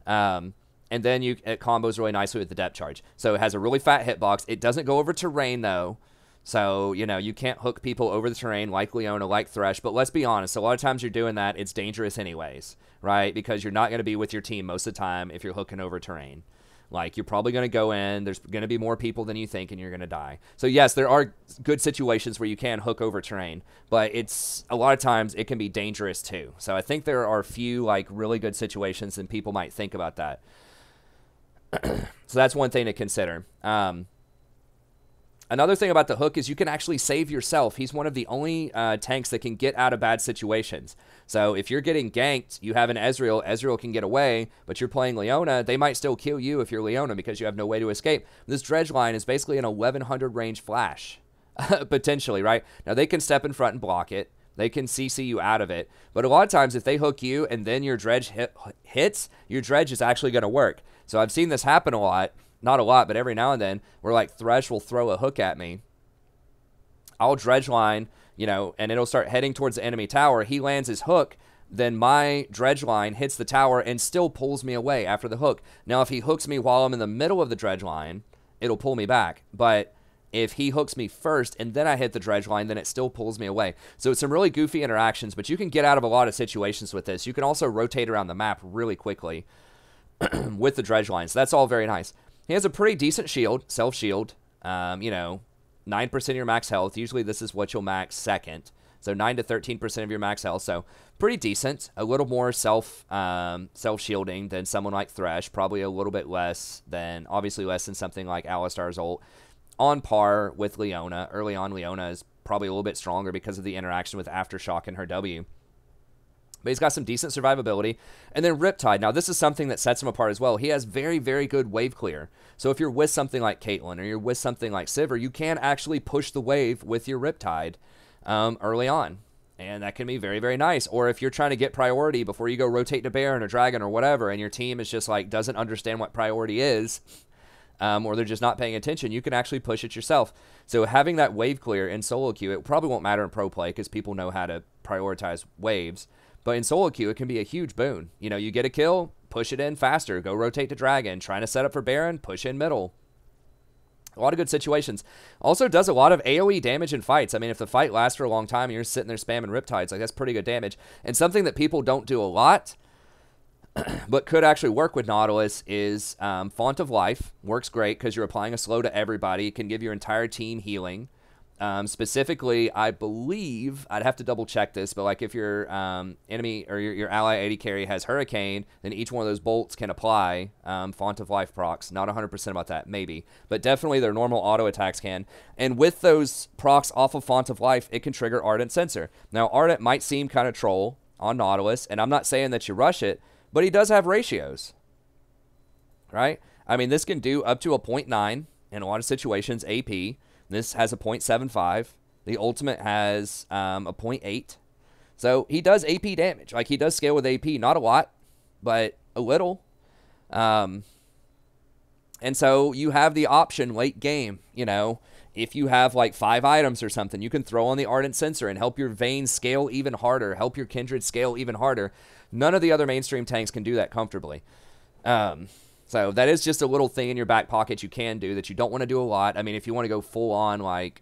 and then it combos really nicely with the depth charge. So it has a really fat hitbox. It doesn't go over terrain though. So, you know, you can't hook people over the terrain like Leona, like Thresh. But let's be honest, a lot of times you're doing that, it's dangerous anyways, right? Because you're not going to be with your team most of the time if you're hooking over terrain. Like, you're probably going to go in, there's going to be more people than you think, and you're going to die. So, yes, there are good situations where you can hook over terrain. But it's, a lot of times, it can be dangerous too. So, I think there are a few, like, really good situations, and people might think about that. So, that's one thing to consider. Another thing about the hook is you can actually save yourself. He's one of the only tanks that can get out of bad situations. So if you're getting ganked, you have an Ezreal. Ezreal can get away, but you're playing Leona. They might still kill you if you're Leona because you have no way to escape. This dredge line is basically an 1100 range flash, potentially, right? Now they can step in front and block it. They can CC you out of it. But a lot of times if they hook you and then your dredge hits, your dredge is actually going to work. So I've seen this happen a lot. Not a lot, but every now and then, where like Thresh will throw a hook at me. I'll dredge line, you know, and it'll start heading towards the enemy tower. He lands his hook, then my dredge line hits the tower and still pulls me away after the hook. Now, if he hooks me while I'm in the middle of the dredge line, it'll pull me back. But if he hooks me first and then I hit the dredge line, then it still pulls me away. So it's some really goofy interactions, but you can get out of a lot of situations with this. You can also rotate around the map really quickly with the dredge line. So that's all very nice. He has a pretty decent shield, self-shield, you know, 9% of your max health. Usually this is what you'll max second. So 9 to 13% of your max health. So pretty decent. A little more self-shielding than someone like Thresh. Probably a little bit less than, obviously less than something like Alistar's ult. On par with Leona. Early on, Leona is probably a little bit stronger because of the interaction with Aftershock and her W. But he's got some decent survivability. And then Riptide. Now, this is something that sets him apart as well. He has very, very good wave clear. So if you're with something like Caitlyn or you're with something like Sivir, you can actually push the wave with your Riptide early on. And that can be very, very nice. Or if you're trying to get priority before you go rotate to Baron or Dragon or whatever, and your team is just like doesn't understand what priority is, or they're just not paying attention, you can actually push it yourself. So having that wave clear in solo queue, it probably won't matter in pro play because people know how to prioritize waves. But in solo queue, it can be a huge boon. You know, you get a kill, push it in faster, go rotate to Dragon, trying to set up for Baron, push in middle. A lot of good situations. Also does a lot of AoE damage in fights. I mean, if the fight lasts for a long time and you're sitting there spamming Riptides, like that's pretty good damage. And something that people don't do a lot, but could actually work with Nautilus is Font of Life. Works great because you're applying a slow to everybody. It can give your entire team healing. Specifically, I believe, I'd have to double check this, but like if your enemy or your ally AD carry has Hurricane, then each one of those bolts can apply Font of Life procs. Not 100% about that, maybe. But definitely their normal auto attacks can. And with those procs off of Font of Life, it can trigger Ardent Sensor. Now, Ardent might seem kind of troll on Nautilus, and I'm not saying that you rush it, but he does have ratios, right? I mean, this can do up to a 0.9. in a lot of situations, AP. This has a 0.75. The ultimate has a 0.8. So he does AP damage. Like, he does scale with AP. Not a lot, but a little. And so you have the option late game, you know, if you have like 5 items or something, you can throw on the Ardent Sensor and help your Vayne scale even harder, help your Kindred scale even harder. None of the other mainstream tanks can do that comfortably. So that is just a little thing in your back pocket you can do that you don't want to do a lot. I mean, if you want to go full on, like,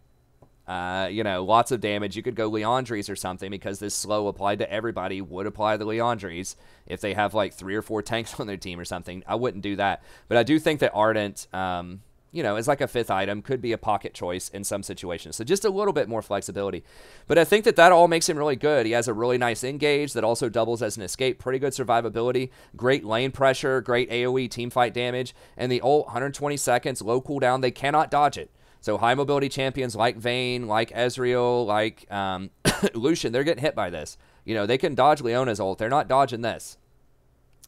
you know, lots of damage, you could go Leandries or something, because this slow applied to everybody would apply to the Leandries if they have like 3 or 4 tanks on their team or something. I wouldn't do that. But I do think that Ardent, you know, is like a 5th item, could be a pocket choice in some situations. So just a little bit more flexibility. But I think that that all makes him really good. He has a really nice engage that also doubles as an escape, pretty good survivability, great lane pressure, great AoE teamfight damage, and the ult, 120 seconds, low cooldown, they cannot dodge it. So high mobility champions like Vayne, like Ezreal, like Lucian, they're getting hit by this. You know, they can dodge Leona's ult. They're not dodging this.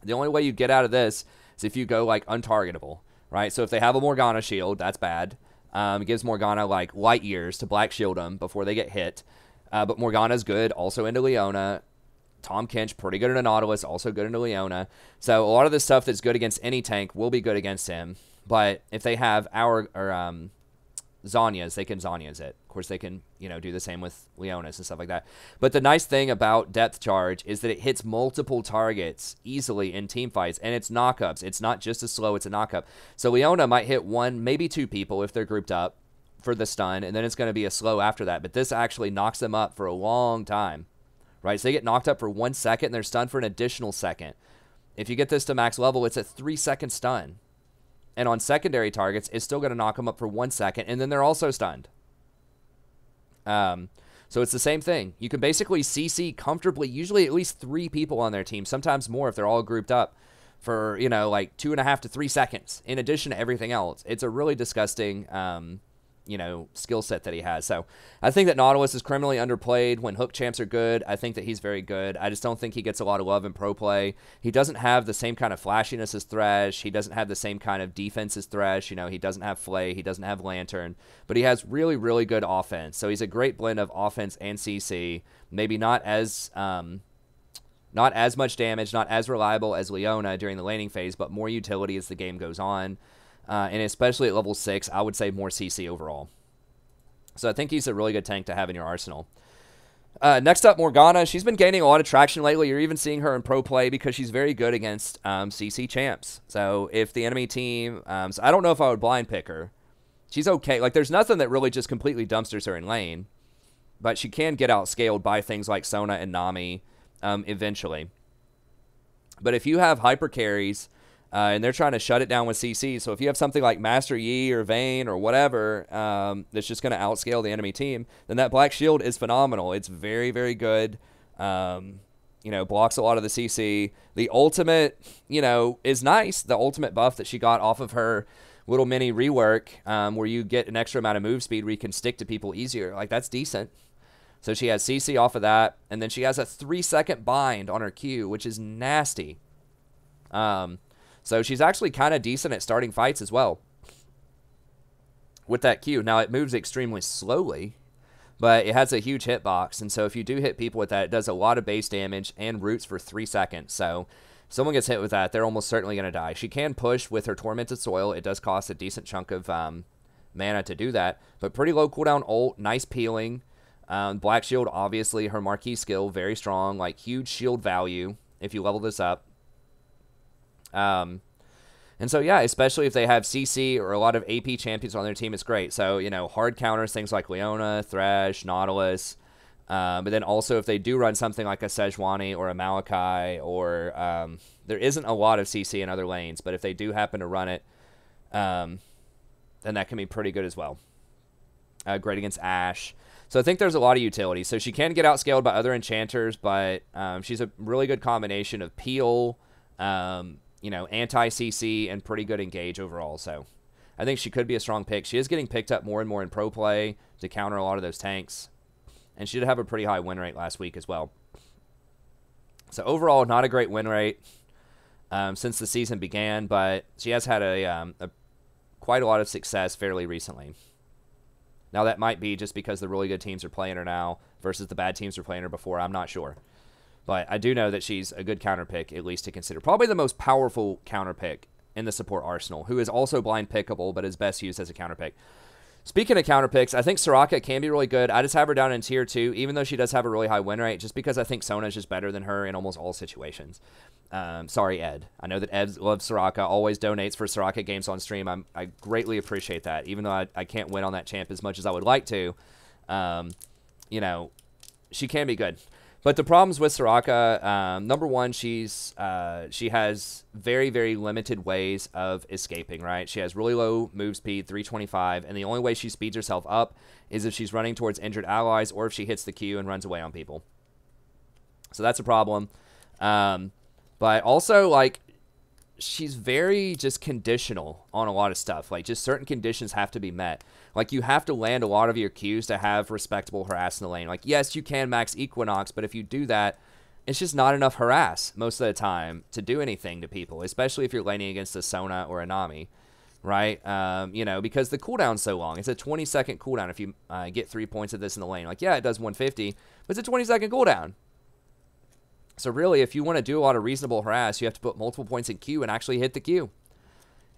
The only way you get out of this is if you go like untargetable, right? So if they have a Morgana shield, that's bad. It gives Morgana like light years to black shield them before they get hit. But Morgana's good also into Leona. Tahm Kench, pretty good into Nautilus, also good into Leona. So a lot of the stuff that's good against any tank will be good against him. But if they have Zhonya's, they can Zhonya's it. Of course, they can, you know, do the same with Leona's and stuff like that. But the nice thing about Depth Charge is that it hits multiple targets easily in team fights, and it's knockups. It's not just a slow, it's a knockup. So Leona might hit 1, maybe 2 people if they're grouped up for the stun, and then it's going to be a slow after that. But this actually knocks them up for a long time, right? So they get knocked up for 1 second, and they're stunned for an additional second. If you get this to max level, it's a 3-second stun. And on secondary targets, it's still going to knock them up for 1 second, and then they're also stunned. So it's the same thing. You can basically CC comfortably, usually at least 3 people on their team, sometimes more if they're all grouped up, for, you know, like 2.5 to 3 seconds, in addition to everything else. It's a really disgusting, you know, skill set that he has. So I think that Nautilus is criminally underplayed. When hook champs are good, I think that he's very good. I just don't think he gets a lot of love in pro play. He doesn't have the same kind of flashiness as Thresh. He doesn't have the same kind of defense as Thresh. You know, he doesn't have Flay. He doesn't have Lantern. But he has really, really good offense. So he's a great blend of offense and CC. Maybe not as much damage, not as reliable as Leona during the laning phase, but more utility as the game goes on. And especially at level 6, I would say more CC overall. So I think he's a really good tank to have in your arsenal. Next up, Morgana. She's been gaining a lot of traction lately. You're even seeing her in pro play because she's very good against CC champs. So if the enemy team... so I don't know if I would blind pick her. She's okay. Like, there's nothing that really just completely dumpsters her in lane. But she can get outscaled by things like Sona and Nami eventually. But if you have hyper carries... and they're trying to shut it down with CC. So if you have something like Master Yi or Vayne or whatever that's just going to outscale the enemy team, then that Black Shield is phenomenal. It's very, very good. You know, blocks a lot of the CC. The ultimate, you know, is nice. The ultimate buff that she got off of her little mini rework where you get an extra amount of move speed where you can stick to people easier. Like, that's decent. So she has CC off of that. And then she has a 3-second bind on her Q, which is nasty. So she's actually kind of decent at starting fights as well with that Q. Now, it moves extremely slowly, but it has a huge hitbox. And so if you do hit people with that, it does a lot of base damage and roots for 3 seconds. So if someone gets hit with that, they're almost certainly going to die. She can push with her Tormented Soil. It does cost a decent chunk of mana to do that, but pretty low cooldown ult, nice peeling. Black Shield, obviously, her marquee skill, very strong, like huge shield value if you level this up. And so, yeah, especially if they have CC or a lot of AP champions on their team, it's great. So, you know, hard counters, things like Leona, Thresh, Nautilus. But then also if they do run something like a Sejuani or a Malachi, or there isn't a lot of CC in other lanes, but if they do happen to run it, then that can be pretty good as well. Great against Ashe. So I think there's a lot of utility. So she can get outscaled by other enchanters, but she's a really good combination of peel, you know, anti-CC, and pretty good engage overall. So I think she could be a strong pick. She is getting picked up more and more in pro play to counter a lot of those tanks. And she did have a pretty high win rate last week as well. So overall, not a great win rate since the season began, but she has had a quite a lot of success fairly recently. Now, that might be just because the really good teams are playing her now versus the bad teams were playing her before. I'm not sure. But I do know that she's a good counter pick, at least to consider. Probably the most powerful counter pick in the support arsenal, who is also blind pickable, but is best used as a counter pick. Speaking of counter picks, I think Soraka can be really good. I just have her down in tier 2, even though she does have a really high win rate, just because I think Sona is just better than her in almost all situations. Sorry, Ed. I know that Ed loves Soraka, always donates for Soraka games on stream. I greatly appreciate that, even though I can't win on that champ as much as I would like to. You know, she can be good. But the problems with Soraka, number one, she has very, very limited ways of escaping, right? She has really low move speed, 325, and the only way she speeds herself up is if she's running towards injured allies or if she hits the Q and runs away on people. So that's a problem. But also, like, she's very just conditional on a lot of stuff. Like, just certain conditions have to be met. Like, you have to land a lot of your Qs to have respectable harass in the lane. Like, yes, you can max Equinox, but if you do that, it's just not enough harass most of the time to do anything to people, especially if you're laning against a Sona or a Nami, right? You know, because the cooldown's so long. It's a 20-second cooldown if you get 3 points of this in the lane. Like, yeah, it does 150, but it's a 20-second cooldown. So really, if you want to do a lot of reasonable harass, you have to put multiple points in Q and actually hit the Q.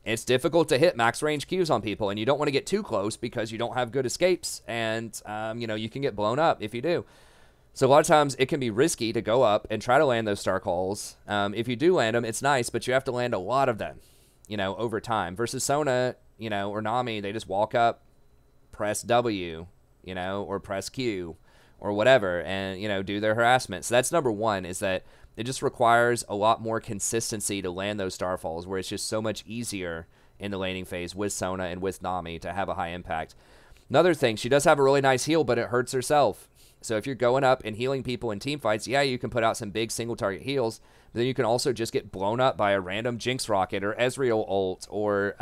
It's difficult to hit max range Qs on people, and you don't want to get too close because you don't have good escapes, and, you know, you can get blown up if you do. So a lot of times it can be risky to go up and try to land those star calls. If you do land them, it's nice, but you have to land a lot of them, you know, over time. Versus Sona, you know, or Nami, they just walk up, press W, you know, or press Q, or whatever, and, you know, do their harassment. So that's number one, is that it just requires a lot more consistency to land those starfalls, where it's just so much easier in the laning phase with Sona and with Nami to have a high impact. Another thing, she does have a really nice heal, but it hurts herself. So if you're going up and healing people in team fights, yeah, you can put out some big single target heals, but then you can also just get blown up by a random Jinx rocket or Ezreal ult or,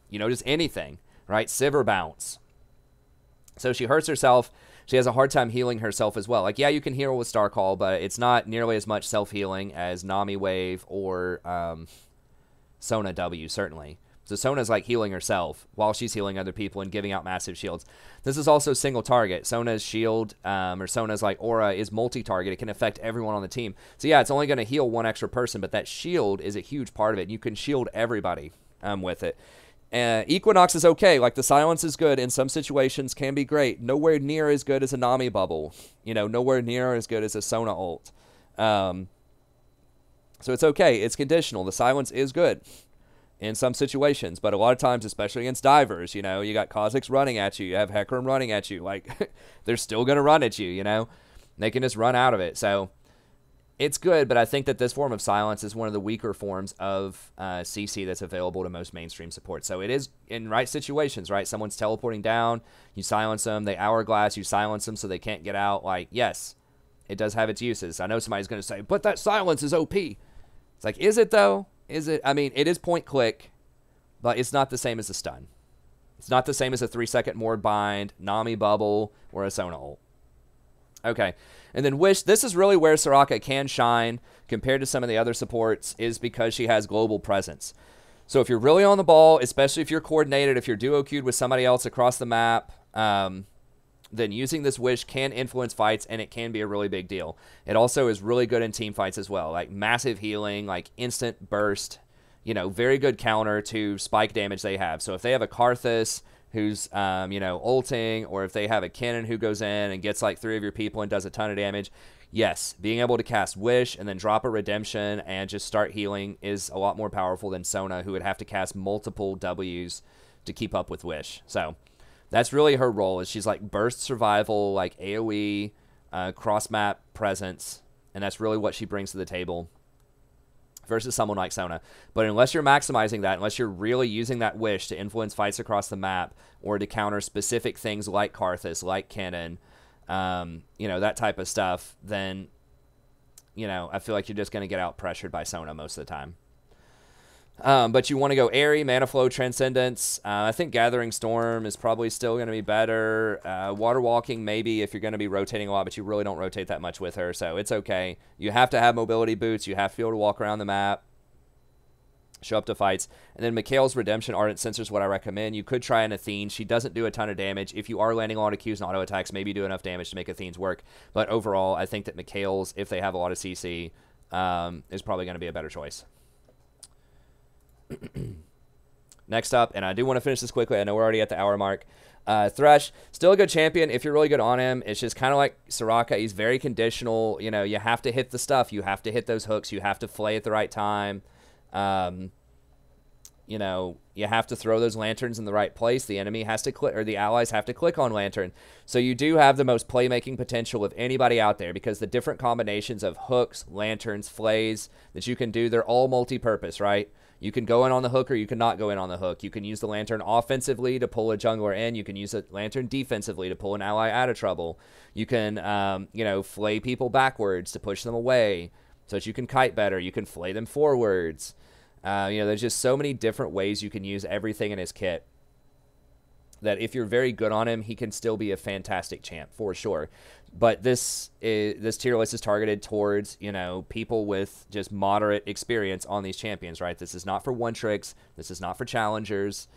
you know, just anything, right? Sivir bounce. So she hurts herself. She has a hard time healing herself as well. Like, yeah, you can heal with Star Call, but it's not nearly as much self-healing as Nami Wave or Sona W, certainly. So Sona's, like, healing herself while she's healing other people and giving out massive shields. This is also single target. Sona's shield, or Sona's, like, aura is multi-target. It can affect everyone on the team. So, yeah, it's only going to heal one extra person, but that shield is a huge part of it. You can shield everybody with it. Equinox is okay. Like, the silence is good. In some situations, can be great. Nowhere near as good as a Nami bubble. You know, nowhere near as good as a Sona ult. So it's okay. It's conditional. The silence is good in some situations. But a lot of times, especially against divers, you know, you got Kha'Zix running at you. You have Hecarim running at you. Like, they're still going to run at you, you know. They can just run out of it. So it's good, but I think that this form of silence is one of the weaker forms of CC that's available to most mainstream support. So it is in right situations, right? Someone's teleporting down, you silence them, they hourglass, you silence them so they can't get out. Like, yes, it does have its uses. I know somebody's going to say, but that silence is OP. It's like, is it though? Is it? I mean, it is point click, but it's not the same as a stun. It's not the same as a 3-second Mord Bind, Nami Bubble, or a Sona ult. Okay, and then Wish, this is really where Soraka can shine compared to some of the other supports, is because she has global presence. So if you're really on the ball, especially if you're coordinated, if you're duo queued with somebody else across the map, then using this Wish can influence fights, and it can be a really big deal. It also is really good in team fights as well, like massive healing, like instant burst, you know, very good counter to spike damage they have. So if they have a Karthus who's, you know, ulting, or if they have a Kennen who goes in and gets like 3 of your people and does a ton of damage, yes, being able to cast Wish and then drop a Redemption and just start healing is a lot more powerful than Sona, who would have to cast multiple Ws to keep up with Wish. So that's really her role, is she's like burst survival, like AoE, cross-map presence, and that's really what she brings to the table versus someone like Sona. But unless you're maximizing that, unless you're really using that Wish to influence fights across the map or to counter specific things like Karthus, like Kennen, you know, that type of stuff, then, you know, I feel like you're just going to get out pressured by Sona most of the time. But you want to go Airy, Mana Flow, Transcendence. I think Gathering Storm is probably still going to be better. Water Walking, maybe, if you're going to be rotating a lot, but you really don't rotate that much with her, so it's okay. You have to have mobility boots. You have to be able to walk around the map. show up to fights. And then Mikhail's Redemption Ardent Sensor is what I recommend. You could try an Athene. She doesn't do a ton of damage. If you are landing a lot of Qs and auto attacks, maybe do enough damage to make Athene's work. But overall, I think that Mikhail's, if they have a lot of CC, is probably going to be a better choice. Next up, and I do want to finish this quickly. I know we're already at the hour mark. Thresh, still a good champion if you're really good on him. It's just kind of like Soraka. He's very conditional. You know, you have to hit the stuff. You have to hit those hooks. You have to flay at the right time. You know, you have to throw those lanterns in the right place. The enemy has to click, or the allies have to click on lantern. So you do have the most playmaking potential of anybody out there, because the different combinations of hooks, lanterns, flays that you can do, they're all multi-purpose, right? You can go in on the hook, or you can not go in on the hook. You can use the lantern offensively to pull a jungler in. You can use the lantern defensively to pull an ally out of trouble. You can, you know, flay people backwards to push them away so that you can kite better. You can flay them forwards. You know, there's just so many different ways you can use everything in his kit that if you're very good on him, he can still be a fantastic champ for sure. But this tier list is targeted towards, you know, people with just moderate experience on these champions, right? This is not for one tricks. This is not for challengers.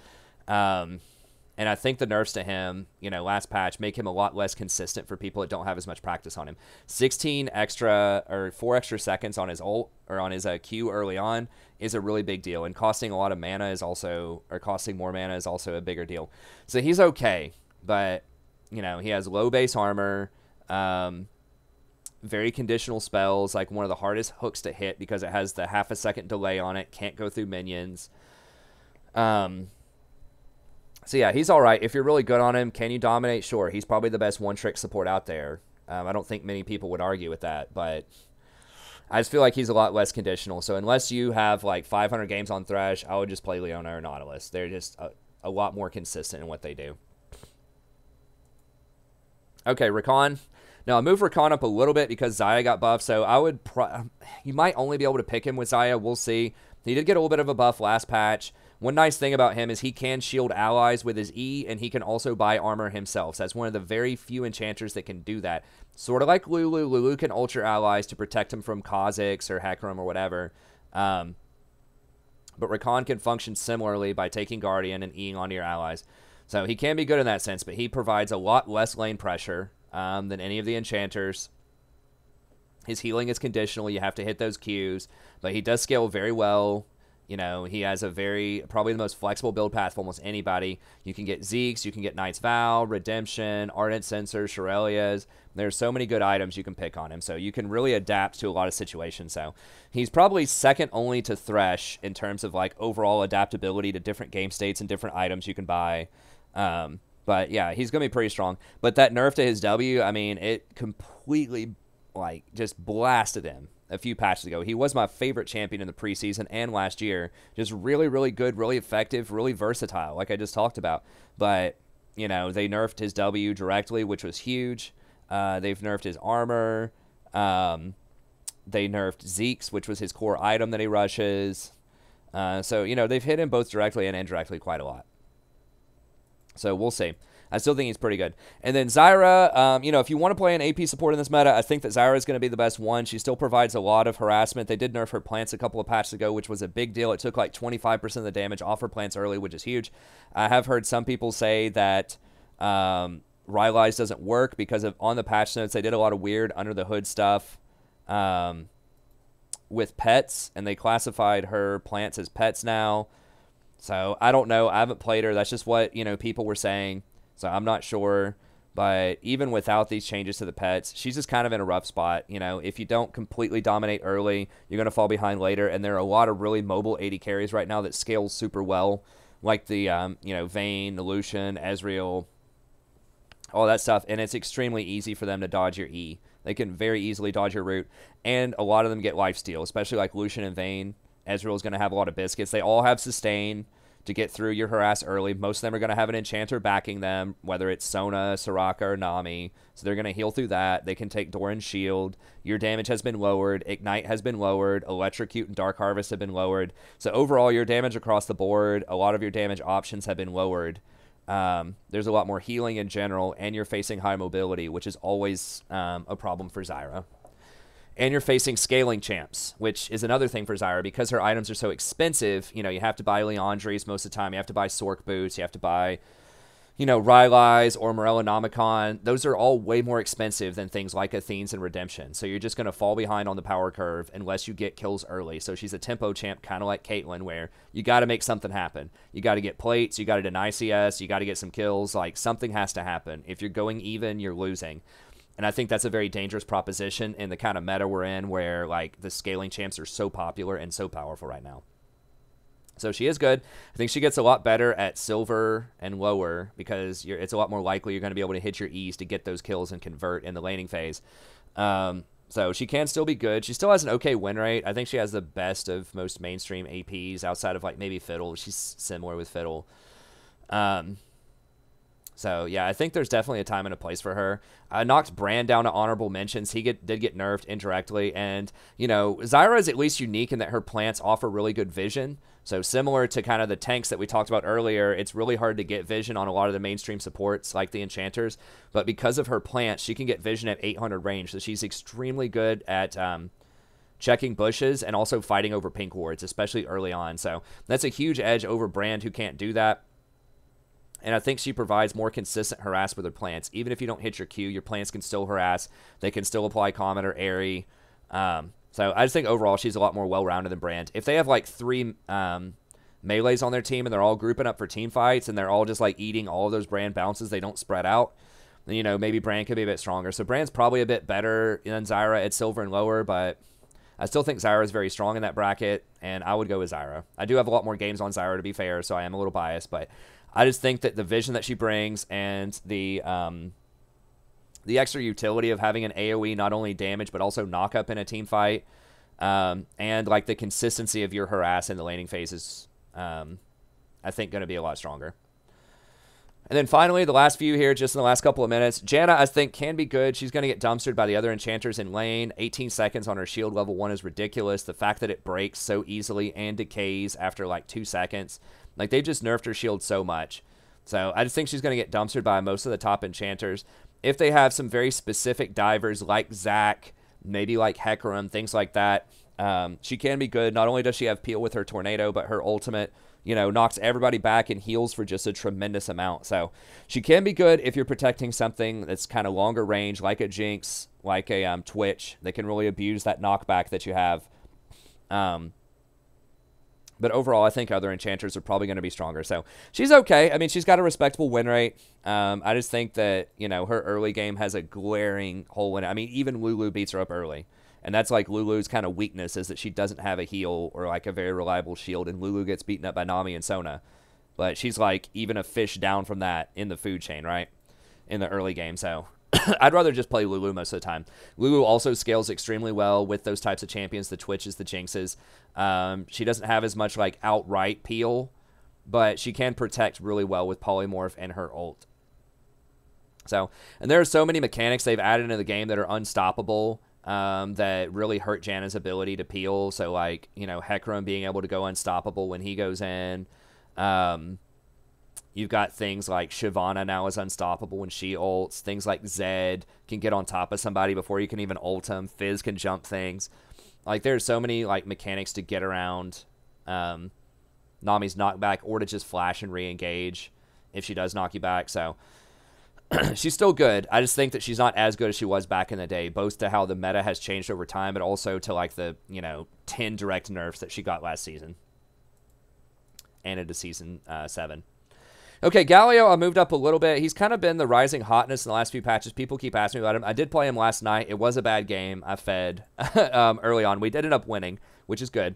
And I think the nerfs to him, you know, last patch make him a lot less consistent for people that don't have as much practice on him. 16 extra or 4 extra seconds on his ult or on his Q early on is a really big deal, and costing a lot of mana is also, or costing more mana is also a bigger deal. So he's okay, but you know, he has low base armor, very conditional spells, like one of the hardest hooks to hit because it has the half a second delay on it, can't go through minions. So yeah, he's all right. If you're really good on him, can you dominate? Sure. He's probably the best one-trick support out there. I don't think many people would argue with that, but I just feel like he's a lot less conditional. So unless you have like 500 games on Thresh, I would just play Leona or Nautilus. They're just a lot more consistent in what they do. Okay, Rakan. Now, I moved Rakan up a little bit because Zyra got buffed, so I would you might only be able to pick him with Zyra. We'll see. He did get a little bit of a buff last patch. One nice thing about him is he can shield allies with his E, and he can also buy armor himself. So that's one of the very few enchanters that can do that. Sort of like Lulu. Lulu can ult your allies to protect him from Kha'Zix or Hecarim or whatever. But Rakan can function similarly by taking Guardian and Eing onto your allies. So he can be good in that sense, but he provides a lot less lane pressure than any of the enchanters. His healing is conditional. You have to hit those Qs, but he does scale very well. You know, he has a probably the most flexible build path of almost anybody. You can get Zeke's, you can get Knight's Vow, Redemption, Ardent Sensor, Shirelia's. There's so many good items you can pick on him, so you can really adapt to a lot of situations. So he's probably second only to Thresh in terms of like overall adaptability to different game states and different items you can buy. But yeah, he's going to be pretty strong. But that nerf to his W, I mean, it completely like just blasted him a few patches ago. He was my favorite champion in the preseason and last year. Just really, really good, really effective, really versatile, like I just talked about. But, you know, they nerfed his W directly, which was huge. They've nerfed his armor. They nerfed Zeke's, which was his core item that he rushes. So, you know, they've hit him both directly and indirectly quite a lot. So we'll see. I still think he's pretty good. And then Zyra, you know, if you want to play an AP support in this meta, I think that Zyra is going to be the best one. She still provides a lot of harassment. They did nerf her plants a couple of patches ago, which was a big deal. It took like 25% of the damage off her plants early, which is huge. I have heard some people say that Rylai's doesn't work because on the patch notes, they did a lot of weird under-the-hood stuff with pets, and they classified her plants as pets now. So I don't know. I haven't played her. That's just what, you know, people were saying. So I'm not sure, but even without these changes to the pets, she's just kind of in a rough spot. You know, if you don't completely dominate early, you're going to fall behind later, and there are a lot of really mobile AD carries right now that scale super well, like the, you know, Vayne, the Lucian, Ezreal, all that stuff, and it's extremely easy for them to dodge your E. They can very easily dodge your root, and a lot of them get lifesteal, especially like Lucian and Vayne. Ezreal is going to have a lot of biscuits. They all have sustain to get through your harass early. Most of them are going to have an enchanter backing them, whether it's Sona, Soraka, or Nami. So they're going to heal through that. They can take Doran's shield. Your damage has been lowered. Ignite has been lowered. Electrocute and Dark Harvest have been lowered. So overall, your damage across the board, a lot of your damage options have been lowered. There's a lot more healing in general, and you're facing high mobility, which is always a problem for Zyra. And you're facing scaling champs, which is another thing for Zyra. Because her items are so expensive, you know, you have to buy Leandries most of the time. You have to buy Sork boots. You have to buy, you know, Rylai's or Morellonomicon. Those are all way more expensive than things like Athene's and Redemption. So you're just going to fall behind on the power curve unless you get kills early. So she's a tempo champ, kind of like Caitlyn, where you got to make something happen. You got to get plates. You got to deny CS. You got to get some kills. Like, something has to happen. If you're going even, you're losing. And I think that's a very dangerous proposition in the kind of meta we're in, where like the scaling champs are so popular and so powerful right now. So she is good. I think she gets a lot better at silver and lower, because it's a lot more likely you're going to be able to hit your E's to get those kills and convert in the laning phase. So she can still be good. She still has an okay win rate. I think she has the best of most mainstream APs outside of like maybe Fiddle. She's similar with Fiddle. So, yeah, I think there's definitely a time and a place for her. I knocked Brand down to honorable mentions. He did get nerfed indirectly. And, you know, Zyra is at least unique in that her plants offer really good vision. So, similar to kind of the tanks that we talked about earlier, it's really hard to get vision on a lot of the mainstream supports like the enchanters. But because of her plants, she can get vision at 800 range. So, she's extremely good at checking bushes and also fighting over pink wards, especially early on. So, that's a huge edge over Brand, who can't do that. And I think she provides more consistent harass with her plants. Even if you don't hit your Q, your plants can still harass. They can still apply Comet or Airy. So I just think overall she's a lot more well-rounded than Brand. If they have like 3 melees on their team and they're all grouping up for team fights and they're all just like eating all of those Brand bounces, they don't spread out, then, you know, maybe Brand could be a bit stronger. So Brand's probably a bit better than Zyra at silver and lower, but I still think Zyra is very strong in that bracket, and I would go with Zyra. I do have a lot more games on Zyra, to be fair, so I am a little biased, but I just think that the vision that she brings and the extra utility of having an AoE not only damage but also knock up in a team fight, and like the consistency of your harass in the laning phase is, I think, going to be a lot stronger. And then finally, the last few here, just in the last couple of minutes, Janna, I think, can be good. She's going to get dumpstered by the other enchanters in lane. 18 seconds on her shield level 1 is ridiculous. The fact that it breaks so easily and decays after like 2 seconds. Like, they just nerfed her shield so much. So I just think she's going to get dumpstered by most of the top enchanters. If they have some very specific divers like Zac, maybe like Hecarim, things like that, she can be good. Not only does she have peel with her tornado, but her ultimate, you know, knocks everybody back and heals for just a tremendous amount. So she can be good if you're protecting something that's kind of longer range, like a Jinx, like a Twitch. They can really abuse that knockback that you have. But overall, I think other enchanters are probably going to be stronger. So she's okay. I mean, she's got a respectable win rate. I just think that, you know, her early game has a glaring hole in it. I mean, even Lulu beats her up early. And that's like Lulu's kind of weakness, is that she doesn't have a heal or like a very reliable shield. And Lulu gets beaten up by Nami and Sona. But she's like even a fish down from that in the food chain, right? In the early game. So I'd rather just play Lulu most of the time. Lulu also scales extremely well with those types of champions, the Twitches, the Jinxes. She doesn't have as much like outright peel, but she can protect really well with Polymorph and her ult. So, and there are so many mechanics they've added into the game that are unstoppable, that really hurt Janna's ability to peel. So, like, you know, Hecarim being able to go unstoppable when he goes in. You've got things like Shyvana now is unstoppable when she ults. Things like Zed can get on top of somebody before you can even ult him. Fizz can jump things. Like, there's so many like mechanics to get around Nami's knockback, or to just flash and re-engage if she does knock you back. So she's still good. I just think that she's not as good as she was back in the day, both to how the meta has changed over time, but also to like the, you know, 10 direct nerfs that she got last season and into season 7. Okay, Galio, I moved up a little bit. He's kind of been the rising hotness in the last few patches. People keep asking me about him. I did play him last night. It was a bad game. I fed early on. We did end up winning, which is good.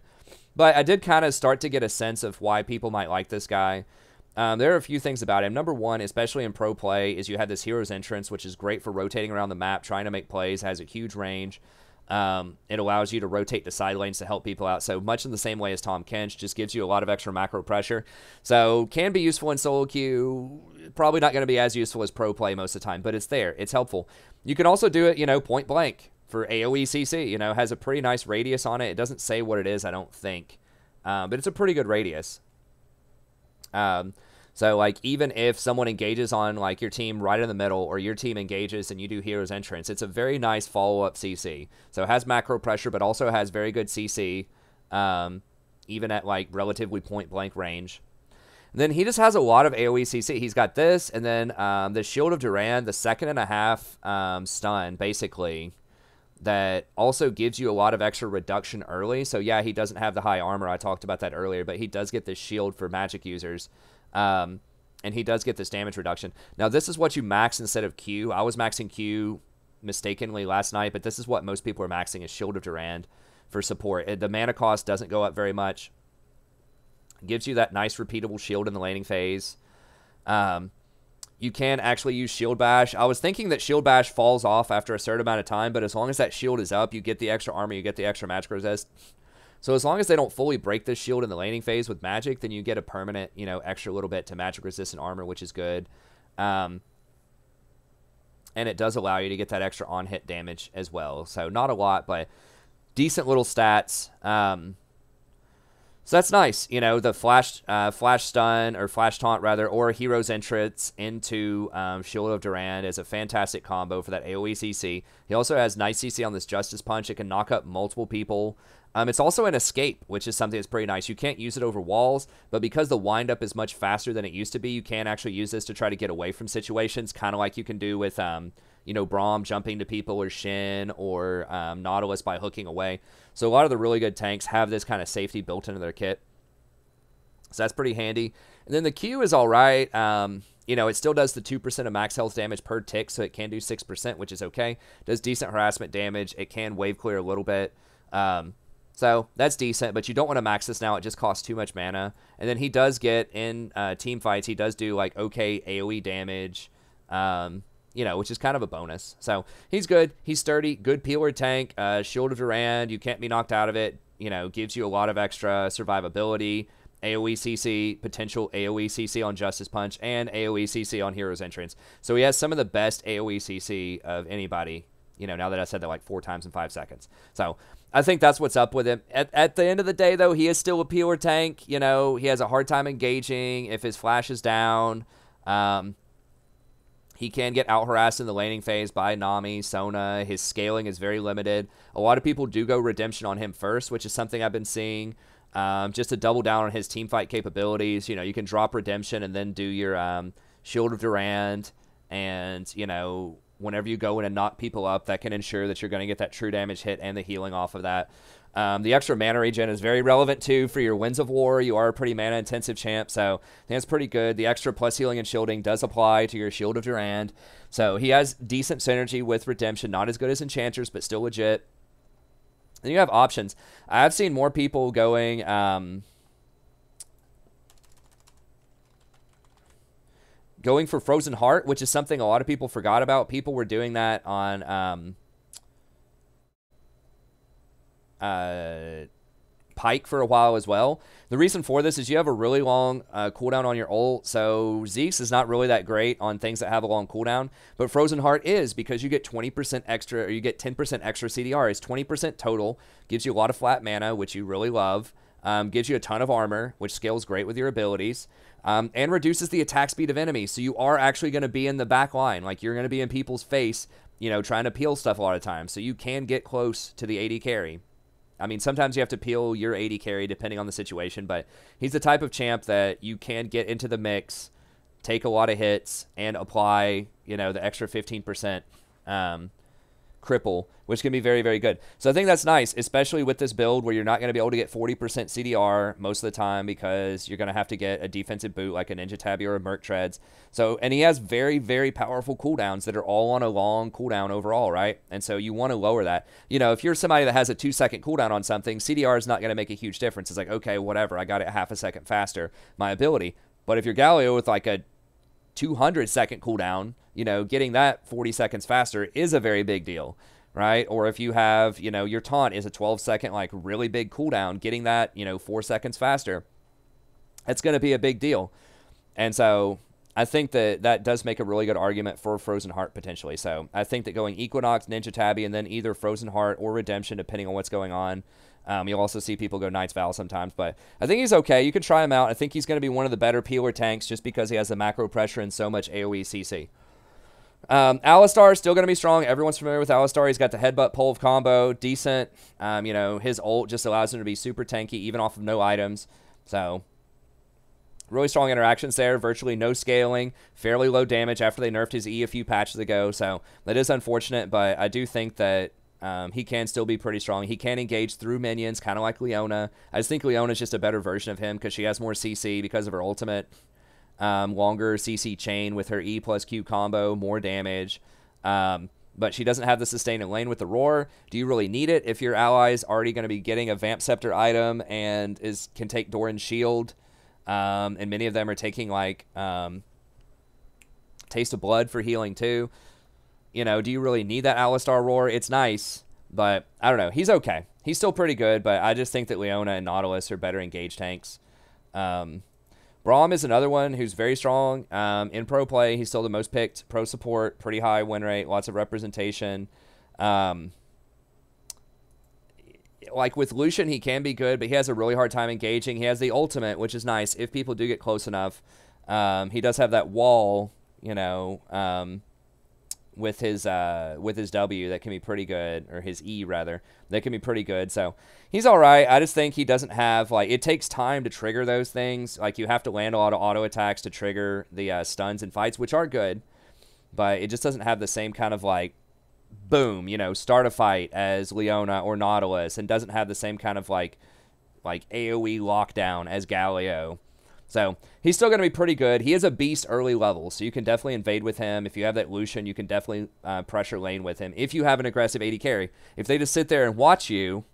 But I did kind of start to get a sense of why people might like this guy. There are a few things about him. Number one, especially in pro play, is you have this hero's entrance, which is great for rotating around the map, trying to make plays, has a huge range. It allows you to rotate to side lanes to help people out. So much in the same way as Tahm Kench, just gives you a lot of extra macro pressure. So can be useful in solo queue. Probably not going to be as useful as pro play most of the time, but it's there. It's helpful. You can also do it, you know, point blank for AoE CC. You know, has a pretty nice radius on it. It doesn't say what it is, I don't think. But it's a pretty good radius. So, like, even if someone engages on, like, your team right in the middle, or your team engages and you do Hero's Entrance, it's a very nice follow-up CC. So it has macro pressure, but also has very good CC, even at, like, relatively point-blank range. And then he just has a lot of AoE CC. He's got this, and then the Shield of Durand, the 2.5 stun, basically, that also gives you a lot of extra reduction early. So, yeah, he doesn't have the high armor. I talked about that earlier, but he does get this shield for magic users. And he does get this damage reduction. Now, this is what you max instead of Q. I was maxing Q mistakenly last night, but this is what most people are maxing, is Shield of Durand for support. The mana cost doesn't go up very much. It gives you that nice repeatable shield in the laning phase. You can actually use Shield Bash. I was thinking that Shield Bash falls off after a certain amount of time, but as long as that shield is up, you get the extra armor, you get the extra magic resist. So as long as they don't fully break this shield in the laning phase with magic, then you get a permanent, you know, extra little bit to magic resistant armor, which is good. And it does allow you to get that extra on-hit damage as well. So not a lot, but decent little stats. So that's nice. You know, the flash stun, or flash taunt rather, or Hero's Entrance into Shield of Durand is a fantastic combo for that AoE CC. He also has nice CC on this Justice Punch. It can knock up multiple people. It's also an escape, which is something that's pretty nice. You can't use it over walls, but because the windup is much faster than it used to be, you can actually use this to try to get away from situations, kind of like you can do with, you know, Braum jumping to people, or Shin, or Nautilus by hooking away. So a lot of the really good tanks have this kind of safety built into their kit. So that's pretty handy. And then the Q is all right. You know, it still does the 2% of max health damage per tick, so it can do 6%, which is okay. Does decent harassment damage. It can wave clear a little bit. So that's decent, but you don't want to max this now. It just costs too much mana. And then he does get, in team fights, he does do, like, okay AoE damage, you know, which is kind of a bonus. So he's good. He's sturdy. Good peeler tank. Shield of Durand, you can't be knocked out of it. You know, gives you a lot of extra survivability. AoE CC, potential AoE CC on Justice Punch, and AoE CC on Hero's Entrance. So he has some of the best AoE CC of anybody, you know, now that I said that like 4 times in 5 seconds. So I think that's what's up with him. At the end of the day, though, he is still a peeler tank. You know, he has a hard time engaging if his flash is down. He can get out-harassed in the laning phase by Nami, Sona. His scaling is very limited. A lot of people do go Redemption on him first, which is something I've been seeing. Just to double down on his teamfight capabilities. You know, you can drop Redemption and then do your Shield of Durand. And, you know, whenever you go in and knock people up, that can ensure that you're going to get that true damage hit and the healing off of that. The extra mana regen is very relevant, too, for your Winds of War. You are a pretty mana-intensive champ, so I think that's pretty good. The extra plus healing and shielding does apply to your Shield of Durand. So he has decent synergy with Redemption. Not as good as Enchanters, but still legit. Then you have options. I've seen more people going... going for Frozen Heart, which is something a lot of people forgot about. People were doing that on... Pike for a while as well. The reason for this is you have a really long cooldown on your ult, so Zeke's is not really that great on things that have a long cooldown, but Frozen Heart is, because you get 20% extra, or you get 10% extra CDR. It's 20% total, gives you a lot of flat mana, which you really love, gives you a ton of armor, which scales great with your abilities, and reduces the attack speed of enemies, so you are actually going to be in the back line, like you're going to be in people's face, you know, trying to peel stuff a lot of times, so you can get close to the AD carry. I mean, sometimes you have to peel your AD carry depending on the situation, but he's the type of champ that you can get into the mix, take a lot of hits, and apply, you know, the extra 15% cripple, which can be very, very good. So I think that's nice, especially with this build where you're not going to be able to get 40% CDR most of the time because you're going to have to get a defensive boot like a Ninja Tabby or a Merc Treads. So, and he has very, very powerful cooldowns that are all on a long cooldown overall, right? And so you want to lower that. You know, if you're somebody that has a 2-second cooldown on something, CDR is not going to make a huge difference. It's like, okay, whatever, I got it half a second faster, my ability. But if you're Galio with like a 200-second cooldown, you know, getting that 40 seconds faster is a very big deal, right? Or if you have, you know, your taunt is a 12-second, like, really big cooldown, getting that, you know, 4 seconds faster, it's going to be a big deal. And so I think that that does make a really good argument for Frozen Heart potentially. So I think that going Equinox, Ninja Tabby, and then either Frozen Heart or Redemption, depending on what's going on, You'll also see people go Knight's Vow sometimes, but I think he's okay. You can try him out. I think he's going to be one of the better peeler tanks just because he has the macro pressure and so much AoE CC. Alistar is still going to be strong. Everyone's familiar with Alistar. He's got the headbutt pole of combo, decent. You know, his ult just allows him to be super tanky, even off of no items. So, really strong interactions there. Virtually no scaling. Fairly low damage after they nerfed his E a few patches ago. So, that is unfortunate, but I do think that he can still be pretty strong. He can engage through minions, kind of like Leona. I just think Leona's just a better version of him because she has more CC because of her ultimate. Longer CC chain with her E plus Q combo, more damage. But she doesn't have the sustain in lane with the Roar. Do you really need it if your ally's already going to be getting a Vamp Scepter item and can take Doran's Shield? And many of them are taking, like, Taste of Blood for healing, too. You know, do you really need that Alistar Roar? It's nice, but I don't know. He's okay. He's still pretty good, but I just think that Leona and Nautilus are better engaged tanks. Braum is another one who's very strong. In pro play, he's still the most picked pro support, pretty high win rate, lots of representation. Like with Lucian, he can be good, but he has a really hard time engaging. He has the ultimate, which is nice if people do get close enough. He does have that wall, you know, with his W that can be pretty good, or his E rather, that can be pretty good. So he's all right. I just think he doesn't have, like, it takes time to trigger those things. Like, you have to land a lot of auto attacks to trigger the stuns in fights, which are good, but it just doesn't have the same kind of, like, boom, you know, start a fight as Leona or Nautilus, and doesn't have the same kind of like AoE lockdown as Galio. So he's still going to be pretty good. He is a beast early level, so you can definitely invade with him. If you have that Lucian, you can definitely pressure lane with him. If you have an aggressive AD carry, if they just sit there and watch you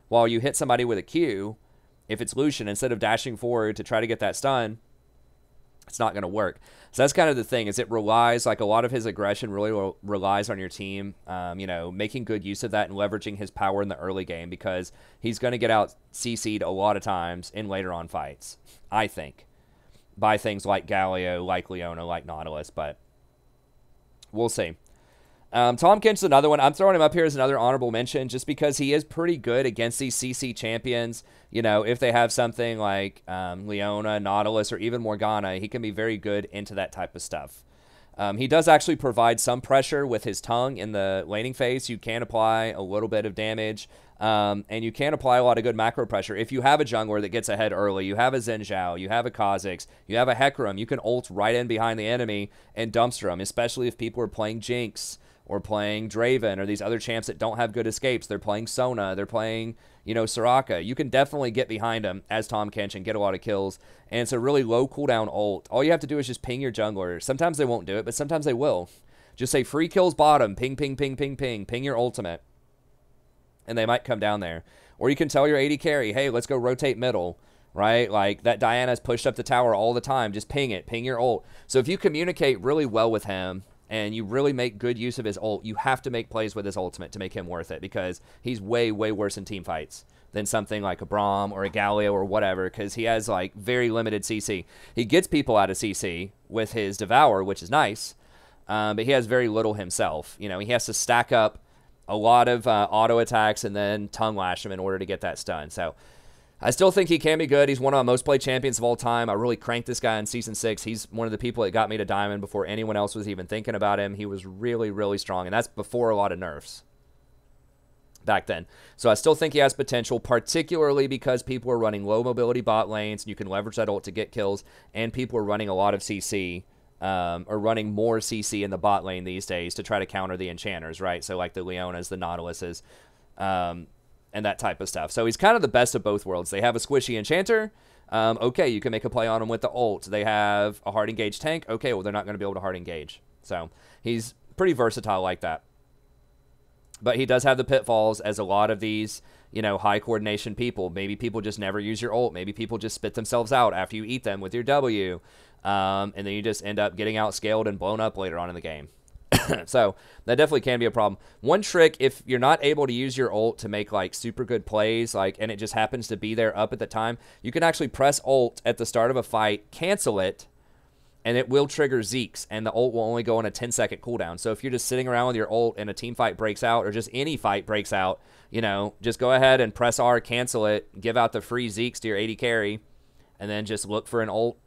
while you hit somebody with a Q, if it's Lucian, instead of dashing forward to try to get that stun, it's not going to work. So that's kind of the thing, is it relies, like, a lot of his aggression really relies on your team, you know, making good use of that and leveraging his power in the early game, because he's going to get out CC'd a lot of times in later on fights, I think, by things like Galio, like Leona, like Nautilus, but we'll see. Tahm Kench is another one. I'm throwing him up here as another honorable mention just because he is pretty good against these CC champions. You know, if they have something like Leona, Nautilus, or even Morgana, he can be very good into that type of stuff. He does actually provide some pressure with his tongue in the laning phase. You can apply a little bit of damage, and you can apply a lot of good macro pressure. If you have a jungler that gets ahead early, you have a Xin Zhao, you have a Kha'Zix, you have a Hecarim, you can ult right in behind the enemy and dumpster them, especially if people are playing Jinx or playing Draven, or these other champs that don't have good escapes. They're playing Sona, they're playing, you know, Soraka. You can definitely get behind them as Tahm Kench and get a lot of kills. And it's a really low cooldown ult. All you have to do is just ping your jungler. Sometimes they won't do it, but sometimes they will. Just say free kills bottom, ping, ping, ping, ping, ping, ping your ultimate, and they might come down there. Or you can tell your AD carry, hey, let's go rotate middle, right? Like, that Diana's pushed up the tower all the time. Just ping it, ping your ult. So if you communicate really well with him, and you really make good use of his ult, you have to make plays with his ultimate to make him worth it, because he's way, way worse in team fights than something like a Braum or a Galio or whatever, because he has, like, very limited CC. He gets people out of CC with his Devour, which is nice, but he has very little himself. You know, he has to stack up a lot of auto attacks and then tongue lash him in order to get that stun. So I still think he can be good. He's one of my most played champions of all time. I really cranked this guy in Season 6. He's one of the people that got me to Diamond before anyone else was even thinking about him. He was really, really strong, and that's before a lot of nerfs back then. So I still think he has potential, particularly because people are running low mobility bot lanes, and you can leverage that ult to get kills, and people are running a lot of CC, or running more CC in the bot lane these days to try to counter the enchanters, right? So like the Leonas, the Nautiluses, and that type of stuff. So he's kind of the best of both worlds. They have a squishy enchanter. Okay, you can make a play on him with the ult. They have a hard engage tank. Okay, well, they're not going to be able to hard engage. So he's pretty versatile like that. But he does have the pitfalls as a lot of these, you know, high coordination people. Maybe people just never use your ult. Maybe people just spit themselves out after you eat them with your W. And then you just end up getting outscaled and blown up later on in the game. So that definitely can be a problem. One trick, if you're not able to use your ult to make like super good plays, like, and it just happens to be there up at the time, you can actually press ult at the start of a fight, cancel it, and it will trigger Zeke's, and the ult will only go on a 10-second cooldown. So if you're just sitting around with your ult and a team fight breaks out, or just any fight breaks out, you know, just go ahead and press R, cancel it, give out the free Zeke's to your AD carry, and then just look for an ult,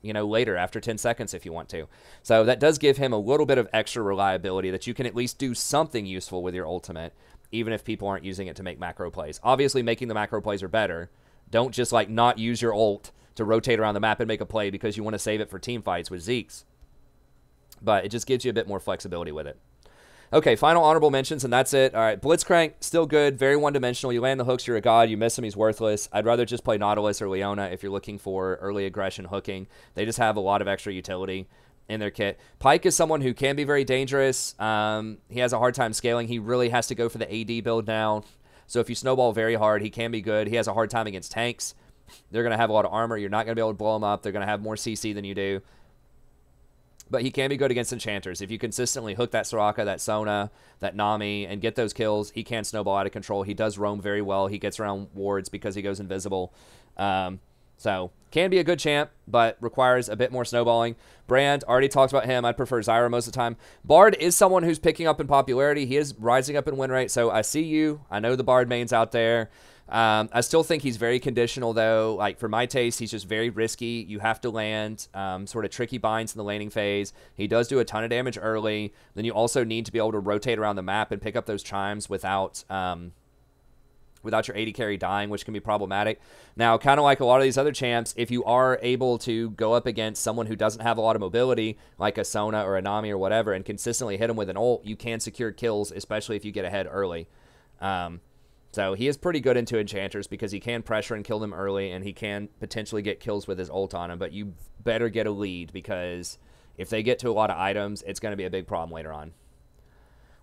you know, later after 10 seconds if you want to. So that does give him a little bit of extra reliability that you can at least do something useful with your ultimate, even if people aren't using it to make macro plays. Obviously, making the macro plays are better. Don't just, like, not use your ult to rotate around the map and make a play because you want to save it for team fights with Zeke's. But it just gives you a bit more flexibility with it. Okay, final honorable mentions, and that's it. All right, Blitzcrank, still good, very one-dimensional. You land the hooks, you're a god. You miss him, he's worthless. I'd rather just play Nautilus or Leona if you're looking for early aggression hooking. They just have a lot of extra utility in their kit. Pyke is someone who can be very dangerous. He has a hard time scaling. He really has to go for the AD build now. So if you snowball very hard, he can be good. He has a hard time against tanks. They're going to have a lot of armor. You're not going to be able to blow them up. They're going to have more CC than you do. But he can be good against enchanters. If you consistently hook that Soraka, that Sona, that Nami, and get those kills, he can snowball out of control. He does roam very well. He gets around wards because he goes invisible. So, can be a good champ, but requires a bit more snowballing. Brand, already talked about him. I'd prefer Zyra most of the time. Bard is someone who's picking up in popularity. He is rising up in win rate, so I see you. I know the Bard mains out there. I still think he's very conditional, though. Like, for my taste, he's just very risky. You have to land sort of tricky binds in the laning phase. He does do a ton of damage early. Then you also need to be able to rotate around the map and pick up those chimes without your AD carry dying, which can be problematic. Now, kind of like a lot of these other champs, if you are able to go up against someone who doesn't have a lot of mobility, like a Sona or a Nami or whatever, and consistently hit them with an ult, you can secure kills, especially if you get ahead early. So he is pretty good into enchanters because he can pressure and kill them early, and he can potentially get kills with his ult on him, but you better get a lead because if they get to a lot of items, it's going to be a big problem later on.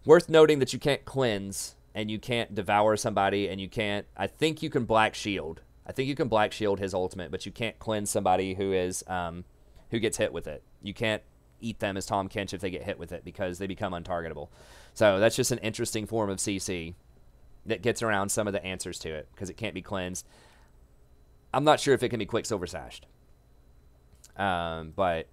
Worth noting that you can't cleanse, and you can't devour somebody, and you can't... I think you can Black Shield. I think you can Black Shield his ultimate, but you can't cleanse somebody who is who gets hit with it. You can't eat them as Tahm Kench if they get hit with it because they become untargetable. So that's just an interesting form of CC that gets around some of the answers to it because it can't be cleansed. I'm not sure if it can be Quicksilver Sashed. But...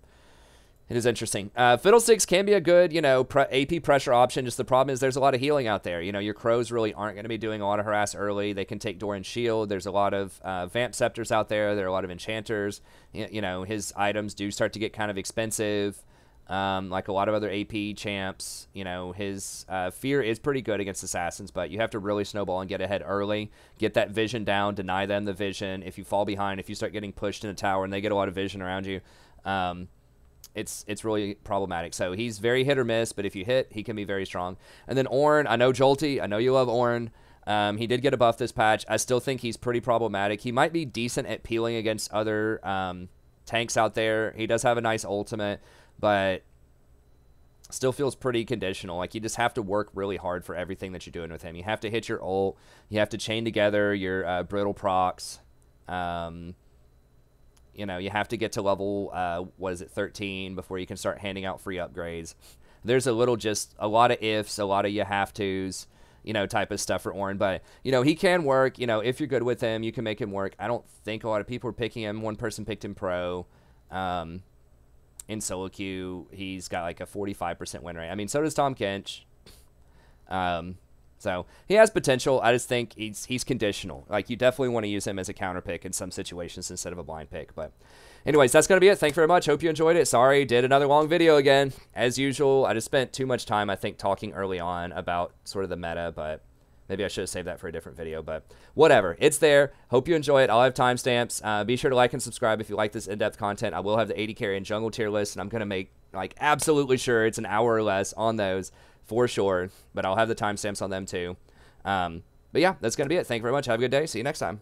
it is interesting. Fiddlesticks can be a good, you know, AP pressure option. Just the problem is there's a lot of healing out there. You know, your Crows really aren't going to be doing a lot of harass early. They can take Doran's shield. There's a lot of Vamp Scepters out there. There are a lot of enchanters. You know, his items do start to get kind of expensive. Like a lot of other AP champs, you know, his fear is pretty good against assassins, but you have to really snowball and get ahead early. Get that vision down. Deny them the vision. If you fall behind, if you start getting pushed in a tower and they get a lot of vision around you, it's really problematic. So he's very hit or miss, but if you hit, he can be very strong. And then Ornn, I know Jolty, I know you love Ornn. He did get a buff this patch. I still think he's pretty problematic. He might be decent at peeling against other tanks out there. He does have a nice ultimate, but still feels pretty conditional. Like, you just have to work really hard for everything that you're doing with him. You have to hit your ult. You have to chain together your brittle procs. You know, you have to get to level, 13 before you can start handing out free upgrades. There's a lot of ifs, a lot of you have tos, you know, type of stuff for Ornn. But, you know, he can work. You know, if you're good with him, you can make him work. I don't think a lot of people are picking him. One person picked him pro. In solo queue, he's got like a 45% win rate. I mean, so does Tahm Kench. So he has potential. I just think he's conditional. Like, you definitely want to use him as a counter pick in some situations instead of a blind pick. But anyways, that's going to be it. Thank you very much. Hope you enjoyed it. Sorry, did another long video again. As usual, I just spent too much time, I think, talking early on about sort of the meta, but maybe I should have saved that for a different video, but whatever. It's there. Hope you enjoy it. I'll have timestamps. Be sure to like and subscribe if you like this in-depth content. I will have the AD carry and jungle tier list, and I'm going to make, like, absolutely sure it's an hour or less on those for sure, but I'll have the timestamps on them too. But yeah, that's going to be it. Thank you very much. Have a good day. See you next time.